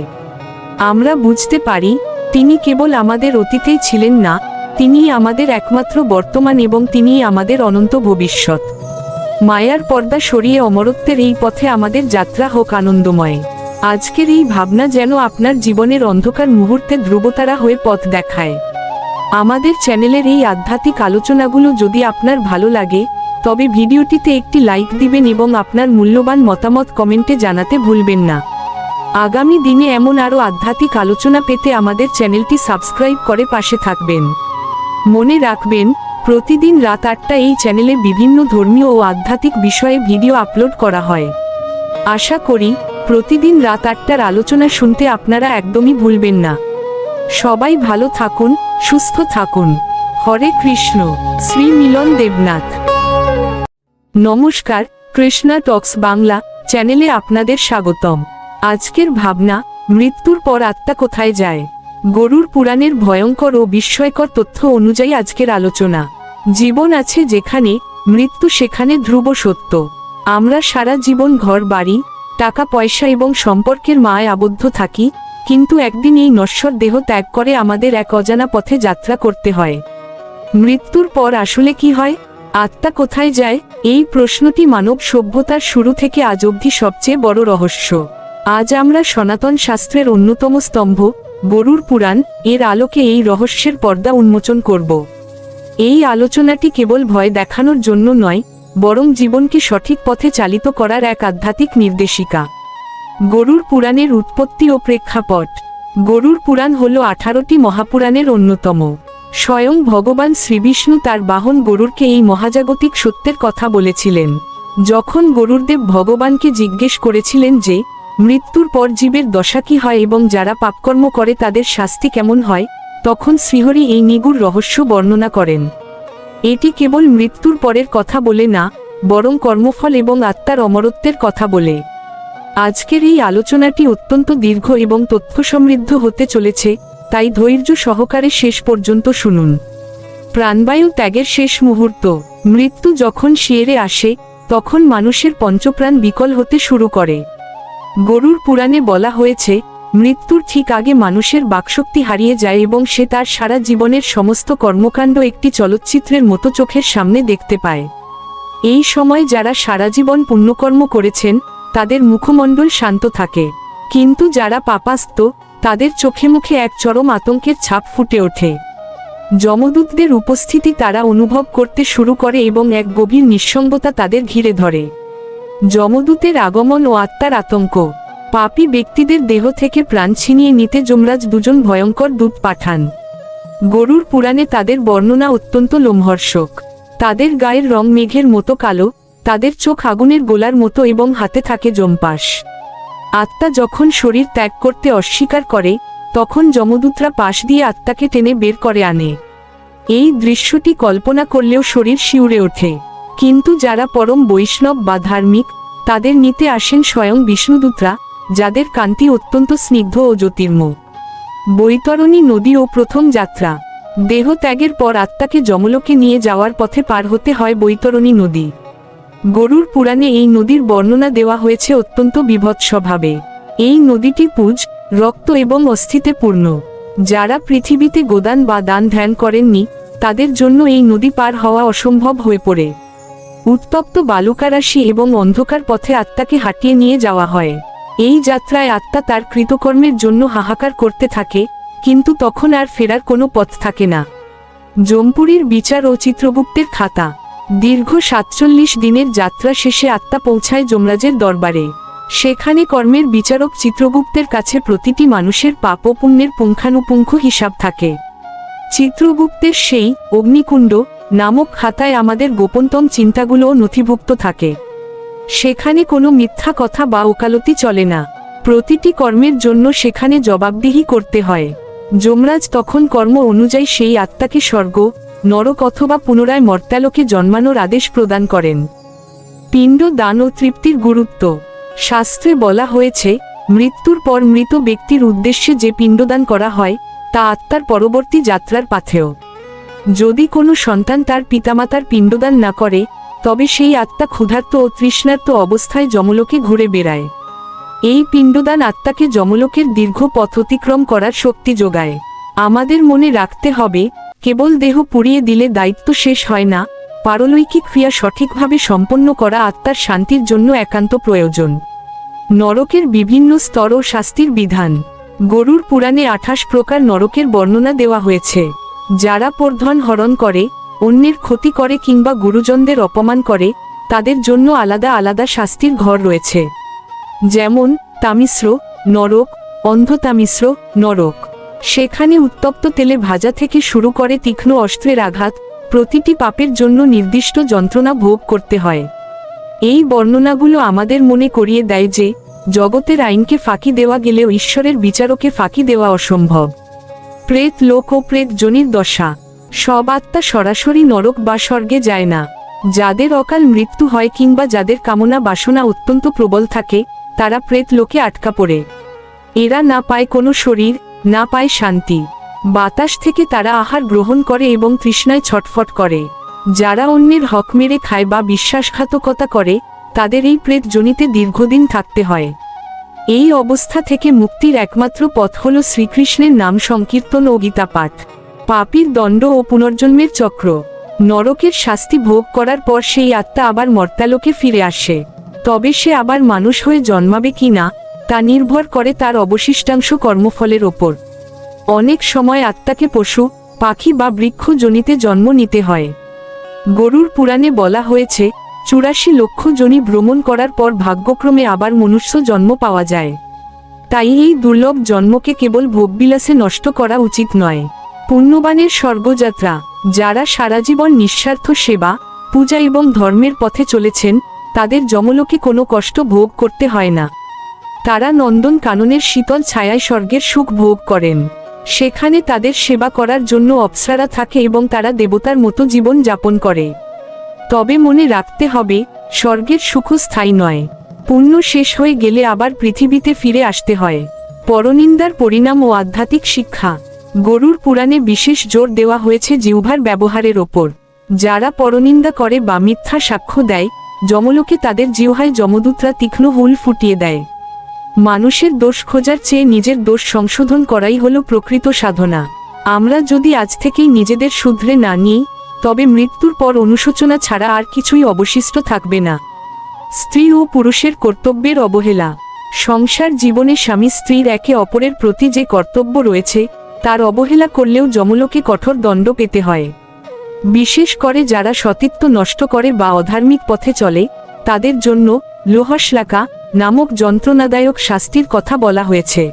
আমরা বুঝতে পারি তিনি কেবল আমাদের অতীতেই ছিলেন না, তিনিই আমাদের একমাত্র বর্তমান এবং তিনিই আমাদের অনন্ত ভবিষ্যৎ। মায়ার পর্দা সরিয়ে অমরত্বের এই পথে আমাদের যাত্রা হোক আনন্দময়। আজকের এই ভাবনা যেন আপনার জীবনের অন্ধকার মুহূর্তে ধ্রুবতারা হয়ে পথ দেখায়। আমাদের চ্যানেলের এই আধ্যাত্মিক আলোচনাগুলো যদি আপনার ভালো লাগে, তবে ভিডিওটিতে একটি লাইক দিবেন এবং আপনার মূল্যবান মতামত কমেন্টে জানাতে ভুলবেন না। আগামী দিনে এমন আরও আধ্যাত্মিক আলোচনা পেতে আমাদের চ্যানেলটি সাবস্ক্রাইব করে পাশে থাকবেন। মনে রাখবেন, প্রতিদিন রাত 8টায় এই চ্যানেলে বিভিন্ন ধর্মীয় ও আধ্যাত্মিক বিষয়ে ভিডিও আপলোড করা হয়। আশা করি প্রতিদিন রাত 8টার আলোচনা শুনতে আপনারা একদমই ভুলবেন না। সবাই ভালো থাকুন, সুস্থ থাকুন। হরে কৃষ্ণ। শ্রী মিলন দেবনাথ। নমস্কার, কৃষ্ণা টক্স বাংলা চ্যানেলে আপনাদের স্বাগতম। আজকের ভাবনা, মৃত্যুর পর আত্মা কোথায় যায়। গরুড় পুরাণের ভয়ঙ্কর ও বিস্ময়কর তথ্য অনুযায়ী আজকের আলোচনা। জীবন আছে যেখানে, মৃত্যু সেখানে ধ্রুব সত্য। আমরা সারা জীবন ঘর বাড়ি, টাকা পয়সা এবং সম্পর্কের মায়ায় আবদ্ধ থাকি, কিন্তু একদিন এই নশ্বর দেহ ত্যাগ করে আমাদের এক অজানা পথে যাত্রা করতে হয়। মৃত্যুর পর আসলে কি হয়, আত্মা কোথায় যায়, এই প্রশ্নটি মানব সভ্যতার শুরু থেকে আজ অবধি সবচেয়ে বড় রহস্য। আজ আমরা সনাতন শাস্ত্রের অন্যতম স্তম্ভ গরুড় পুরাণ এর আলোকে এই রহস্যের পর্দা উন্মোচন করব। এই আলোচনাটি কেবল ভয় দেখানোর জন্য নয়, বরং জীবনকে সঠিক পথে চালিত করার এক আধ্যাত্মিক নির্দেশিকা। গরুড় পুরাণের উৎপত্তি ও প্রেক্ষাপট। গরুড় পুরাণ হল 18টি মহাপুরাণের অন্যতম। স্বয়ং ভগবান শ্রীবিষ্ণু তার বাহন গরুড়কে এই মহাজাগতিক সত্যের কথা বলেছিলেন। যখন গরুড়দেব ভগবানকে জিজ্ঞেস করেছিলেন যে মৃত্যুর পর জীবের দশা কি হয় এবং যারা পাপকর্ম করে তাদের শাস্তি কেমন হয়, তখন শ্রীহরি এই নিগূঢ় রহস্য বর্ণনা করেন। এটি কেবল মৃত্যুর পরের কথা বলে না, বরং কর্মফল এবং আত্মার অমরত্বের কথা বলে। আজকের এই আলোচনাটি অত্যন্ত দীর্ঘ এবং তথ্য সমৃদ্ধ হতে চলেছে, তাই ধৈর্য সহকারে শেষ পর্যন্ত শুনুন। প্রাণবায়ু ত্যাগের শেষ মুহূর্ত। মৃত্যু যখন শিয়রে আসে, তখন মানুষের পঞ্চপ্রাণ বিকল হতে শুরু করে। গরুড় পুরাণে বলা হয়েছে, মৃত্যুর ঠিক আগে মানুষের বাকশক্তি হারিয়ে যায় এবং সে তার সারা জীবনের সমস্ত কর্মকাণ্ড একটি চলচ্চিত্রের মতো চোখের সামনে দেখতে পায়। এই সময় যারা সারা জীবন পুণ্যকর্ম করেছেন, তাদের মুখমণ্ডল শান্ত থাকে, কিন্তু যারা পাপাস্ত, তাদের চোখে মুখে এক চরম আতঙ্কের ছাপ ফুটে ওঠে। যমদূতদের উপস্থিতি তারা অনুভব করতে শুরু করে এবং এক গভীর নিঃসঙ্গতা তাদের ঘিরে ধরে। যমদূতের আগমন ও আত্মার আতঙ্ক। পাপী ব্যক্তিদের দেহ থেকে প্রাণ ছিনিয়ে নিতে যমরাজ দুজন ভয়ঙ্কর দূত পাঠান। গরুড় পুরাণে তাদের বর্ণনা অত্যন্ত লোমহর্ষক। তাদের গায়ের রং মেঘের মতো কালো, তাদের চোখ আগুনের গোলার মতো এবং হাতে থাকে যমপাশ। আত্মা যখন শরীর ত্যাগ করতে অস্বীকার করে, তখন যমদূতরা পাশ দিয়ে আত্মাকে টেনে বের করে আনে। এই দৃশ্যটি কল্পনা করলেও শরীর শিউরে ওঠে। কিন্তু যারা পরম বৈষ্ণব বা ধার্মিক, তাদের নিতে আসেন স্বয়ং বিষ্ণুদূতরা, যাদের কান্তি অত্যন্ত স্নিগ্ধ ও জ্যোতির্ময়। বৈতরণী নদী ও প্রথম যাত্রা। দেহ ত্যাগের পর আত্মাকে যমলোকে নিয়ে যাওয়ার পথে পার হতে হয় বৈতরণী নদী। গরুড় পুরাণে এই নদীর বর্ণনা দেওয়া হয়েছে অত্যন্ত বীভৎসভাবে। এই নদীটি পুজ, রক্ত এবং অস্থিতে পূর্ণ। যারা পৃথিবীতে গোদান বা দান ধ্যান করেননি, তাদের জন্য এই নদী পার হওয়া অসম্ভব হয়ে পড়ে। উত্তপ্ত বালুকারাশি এবং অন্ধকার পথে আত্মাকে হাঁটিয়ে নিয়ে যাওয়া হয়। এই যাত্রায় আত্মা তার কৃতকর্মের জন্য হাহাকার করতে থাকে, কিন্তু তখন আর ফেরার কোনো পথ থাকে না। যমপুরীর বিচার ও চিত্রগুপ্তের খাতা। দীর্ঘ 47 দিনের যাত্রা শেষে আত্মা পৌঁছায় যমরাজের দরবারে। সেখানে কর্মের বিচারক চিত্রগুপ্তের কাছে প্রতিটি মানুষের পাপ ও পুণ্যের পুঙ্খানুপুঙ্খ হিসাব থাকে। চিত্রগুপ্তের সেই অগ্নিকুণ্ড নামক খাতায় আমাদের গোপনতম চিন্তাগুলোও নথিভুক্ত থাকে। সেখানে কোনো মিথ্যা কথা বা ওকালতি চলে না। প্রতিটি কর্মের জন্য সেখানে জবাবদিহি করতে হয়। যমরাজ তখন কর্ম অনুযায়ী সেই আত্মাকে স্বর্গ, নরক অথবা পুনরায় মর্ত্যালোকে জন্মানোর আদেশ প্রদান করেন। পিণ্ড দান ও তৃপ্তির গুরুত্ব। শাস্ত্রে বলা হয়েছে, মৃত্যুর পর মৃত ব্যক্তির উদ্দেশ্যে যে পিণ্ডদান করা হয়, তা আত্মার পরবর্তী যাত্রার পাথেয়। যদি কোনো সন্তান তার পিতামাতার পিণ্ডদান না করে, তবে সেই আত্মা ক্ষুধার্ত ও তৃষ্ণার্ত অবস্থায় যমলোকে ঘুরে বেড়ায়। এই পিণ্ডদান আত্মাকে যমলোকের দীর্ঘ পথ অতিক্রম করার শক্তি যোগায়। আমাদের মনে রাখতে হবে, কেবল দেহ পুড়িয়ে দিলে দায়িত্ব শেষ হয় না, পারলৌকিক ক্রিয়া সঠিকভাবে সম্পন্ন করা আত্মার শান্তির জন্য একান্ত প্রয়োজন। নরকের বিভিন্ন স্তর ও শাস্তির বিধান। গরুড় পুরাণে 28 প্রকার নরকের বর্ণনা দেওয়া হয়েছে। যারা পরধন হরণ করে, অন্যের ক্ষতি করে কিংবা গুরুজনদের অপমান করে, তাদের জন্য আলাদা আলাদা শাস্তির ঘর রয়েছে। যেমন তামিশ্র নরক, অন্ধতামিশ্র নরক। সেখানে উত্তপ্ত তেলে ভাজা থেকে শুরু করে তীক্ষ্ণ অস্ত্রের আঘাত, প্রতিটি পাপের জন্য নির্দিষ্ট যন্ত্রণা ভোগ করতে হয়। এই বর্ণনাগুলো আমাদের মনে করিয়ে দেয় যে, জগতের আইনকে ফাঁকি দেওয়া গেলেও ঈশ্বরের বিচারকে ফাঁকি দেওয়া অসম্ভব। প্রেত লোক ও প্রেত যোনির দশা। সব আত্মা সরাসরি নরক বা স্বর্গে যায় না। যাদের অকাল মৃত্যু হয় কিংবা যাদের কামনা বাসনা অত্যন্ত প্রবল থাকে, তারা প্রেত লোকে আটকা পড়ে। এরা না পায় কোনো শরীর, না পায় শান্তি। বাতাস থেকে তারা আহার গ্রহণ করে এবং তৃষ্ণায় ছটফট করে। যারা অন্যের হক মেরে খায় বা বিশ্বাসঘাতকতা করে, তাদের এই প্রেত যোনিতে দীর্ঘদিন থাকতে হয়। এই অবস্থা থেকে মুক্তির একমাত্র পথ হল শ্রীকৃষ্ণের নাম সংকীর্তন ও গীতা পাঠ। পাপীর দণ্ড ও পুনর্জন্মের চক্র। নরকের শাস্তি ভোগ করার পর সেই আত্মা আবার মর্ত্যালোকে ফিরে আসে। তবে সে আবার মানুষ হয়ে জন্মাবে কিনা, তা নির্ভর করে তার অবশিষ্টাংশ কর্মফলের ওপর। অনেক সময় আত্মাকে পশু, পাখি বা বৃক্ষ যোনিতে জন্ম নিতে হয়। গরুড় পুরাণে বলা হয়েছে, 84 লক্ষ যোনি ভ্রমণ করার পর ভাগ্যক্রমে আবার মনুষ্য জন্ম পাওয়া যায়। তাই এই দুর্লভ জন্মকে কেবল ভোগবিলাসে নষ্ট করা উচিত নয়। পুণ্যবানের স্বর্গযাত্রা। যারা সারাজীবন নিঃস্বার্থ সেবা, পূজা এবং ধর্মের পথে চলেছেন, তাদের যমলোকে কোনো কষ্ট ভোগ করতে হয় না। তারা নন্দন কাননের শীতল ছায়ায় স্বর্গের সুখ ভোগ করেন। সেখানে তাদের সেবা করার জন্য অপ্সরারা থাকে এবং তারা দেবতার মতো জীবন যাপন করে। তবে মনে রাখতে হবে, স্বর্গের সুখ স্থায়ী নয়। পুণ্য শেষ হয়ে গেলে আবার পৃথিবীতে ফিরে আসতে হয়। পরনিন্দার পরিণাম ও আধ্যাত্মিক শিক্ষা। গরুড় পুরাণে বিশেষ জোর দেওয়া হয়েছে জিহ্বার ব্যবহারের ওপর। যারা পরনিন্দা করে বা মিথ্যা সাক্ষ্য দেয়, যমলোকে তাদের জিহ্বায় যমদূতরা তীক্ষ্ণ হুল ফুটিয়ে দেয়। মানুষের দোষ খোঁজার চেয়ে নিজের দোষ সংশোধন করাই হলো প্রকৃত সাধনা। আমরা যদি আজ থেকেই নিজেদের শুধরে না নিই, তবে মৃত্যুর পর অনুশোচনা ছাড়া আর কিছুই অবশিষ্ট থাকবে না। স্ত্রী ও পুরুষের কর্তব্যের অবহেলা। সংসার জীবনে স্বামী স্ত্রীর একে অপরের প্রতি যে কর্তব্য রয়েছে, তার অবহেলা করলেও যমলোকে কঠোর দণ্ড পেতে হয়। বিশেষ করে যারা সতীত্ব নষ্ট করে বা অধার্মিক পথে চলে, তাদের জন্য লোহশ্লাকা নামক যন্ত্রণাদায়ক শাস্তির কথা বলা হয়েছে।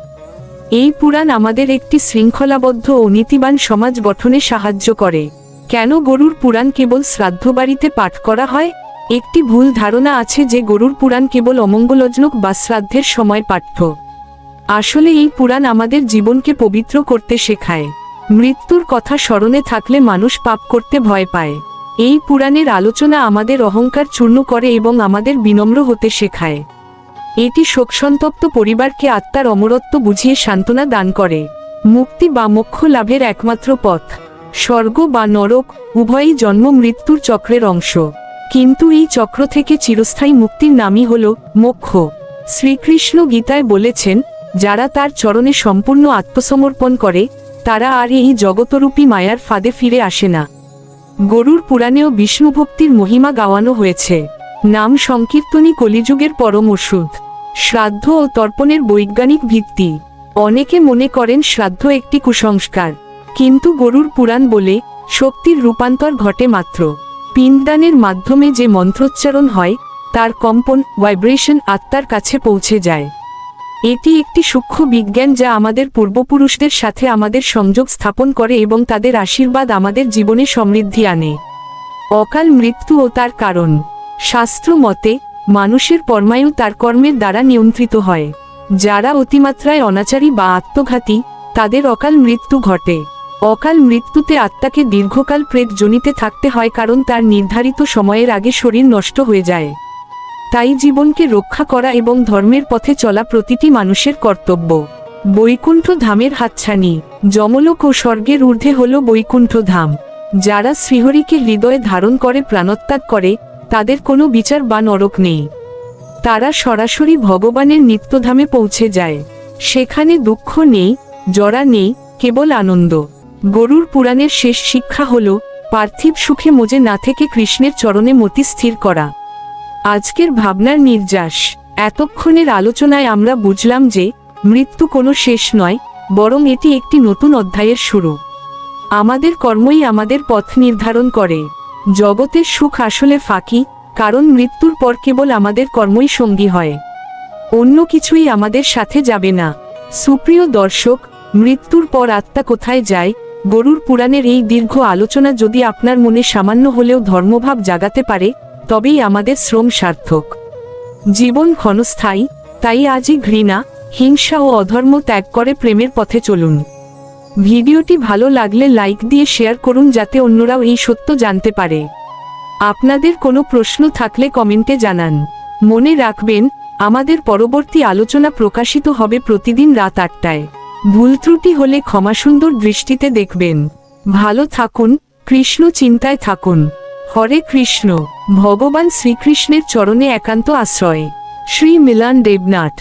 এই পুরাণ আমাদের একটি শৃঙ্খলাবদ্ধ ও নীতিবান সমাজ গঠনে সাহায্য করে। কেন গরুড় পুরাণ কেবল শ্রাদ্ধবাড়িতে পাঠ করা হয়? একটি ভুল ধারণা আছে যে গরুড় পুরাণ কেবল অমঙ্গলজনক বা শ্রাদ্ধের সময় পাঠ্য। আসলে এই পুরাণ আমাদের জীবনকে পবিত্র করতে শেখায়। মৃত্যুর কথা স্মরণে থাকলে মানুষ পাপ করতে ভয় পায়। এই পুরাণের আলোচনা আমাদের অহংকার চূর্ণ করে এবং আমাদের বিনম্র হতে শেখায়। এটি শোকসন্তপ্ত পরিবারকে আত্মার অমরত্ব বুঝিয়ে সান্ত্বনা দান করে। মুক্তি বা মোক্ষ লাভের একমাত্র পথ। স্বর্গ বা নরক উভয়ই জন্ম মৃত্যুর চক্রের অংশ, কিন্তু এই চক্র থেকে চিরস্থায়ী মুক্তির নামই হল মোক্ষ। শ্রীকৃষ্ণ গীতায় বলেছেন, যারা তার চরণে সম্পূর্ণ আত্মসমর্পণ করে, তারা আর এই জগতরূপী মায়ার ফাঁদে ফিরে আসে না। গরুড় পুরাণেও বিষ্ণুভক্তির মহিমা গাওয়ানো হয়েছে। নাম সংকীর্তনই কলিযুগের পরম ওষুধ। শ্রাদ্ধ ও তর্পণের বৈজ্ঞানিক ভিত্তি। অনেকে মনে করেন শ্রাদ্ধ একটি কুসংস্কার, কিন্তু গরুড় পুরাণ বলে, শক্তির রূপান্তর ঘটে মাত্র পিণ্ডদানের মাধ্যমে। যে মন্ত্রোচ্চারণ হয়, তার কম্পন ভাইব্রেশন আত্মার কাছে পৌঁছে যায়। এটি একটি সূক্ষ্ম বিজ্ঞান যা আমাদের পূর্বপুরুষদের সাথে আমাদের সংযোগ স্থাপন করে এবং তাদের আশীর্বাদ আমাদের জীবনে সমৃদ্ধি আনে। অকাল মৃত্যু ও তার কারণ। শাস্ত্র মতে, মানুষের পরমায়ু তার কর্মের দ্বারা নিয়ন্ত্রিত হয়। যারা অতিমাত্রায় অনাচারী বা আত্মঘাতী, তাদের অকাল মৃত্যু ঘটে। অকাল মৃত্যুতে আত্মাকে দীর্ঘকাল প্রেত যোনিতে থাকতে হয়, কারণ তার নির্ধারিত সময়ের আগে শরীর নষ্ট হয়ে যায়। তাই জীবনকে রক্ষা করা এবং ধর্মের পথে চলা প্রতিটি মানুষের কর্তব্য। বৈকুণ্ঠ ধামের হাতছানি। যমলোক ও স্বর্গের ঊর্ধ্বে হল বৈকুণ্ঠ ধাম। যারা শ্রীহরিকে হৃদয়ে ধারণ করে প্রাণত্যাগ করে, তাদের কোনো বিচার বা নরক নেই। তারা সরাসরি ভগবানের নিত্যধামে পৌঁছে যায়। সেখানে দুঃখ নেই, জরা নেই, কেবল আনন্দ। গরুর পুরাণের শেষ শিক্ষা হল পার্থিব সুখে মজে না থেকে কৃষ্ণের চরণে মতি স্থির করা। আজকের ভাবনার নির্যাস। এতক্ষণের আলোচনায় আমরা বুঝলাম যে মৃত্যু কোনো শেষ নয়, বরং এটি একটি নতুন অধ্যায়ের শুরু। আমাদের কর্মই আমাদের পথ নির্ধারণ করে। জগতের সুখ আসলে ফাঁকি, কারণ মৃত্যুর পর কেবল আমাদের কর্মই সঙ্গী হয়, অন্য কিছুই আমাদের সাথে যাবে না। সুপ্রিয় দর্শক, মৃত্যুর পর আত্মা কোথায় যায়? গরুর পুরাণের এই দীর্ঘ আলোচনা যদি আপনার মনে সামান্য হলেও ধর্মভাব জাগাতে পারে, তবেই আমাদের শ্রম সার্থক। জীবন ক্ষণস্থায়ী, তাই আজই ঘৃণা, হিংসা ও অধর্ম ত্যাগ করে প্রেমের পথে চলুন। ভিডিওটি ভালো লাগলে লাইক দিয়ে শেয়ার করুন যাতে অন্যরাও এই সত্য জানতে পারে। আপনাদের কোনো প্রশ্ন থাকলে কমেন্টে জানান। মনে রাখবেন, আমাদের পরবর্তী আলোচনা প্রকাশিত হবে প্রতিদিন রাত 8টায়। ভুল ত্রুটি হলে ক্ষমাসুন্দর দৃষ্টিতে দেখবেন। ভালো থাকুন, কৃষ্ণ চিন্তায় থাকুন। হরে কৃষ্ণ। ভগবান শ্রীকৃষ্ণের চরণে একান্ত আশ্রয়। শ্রী মিলান দেবনাথ।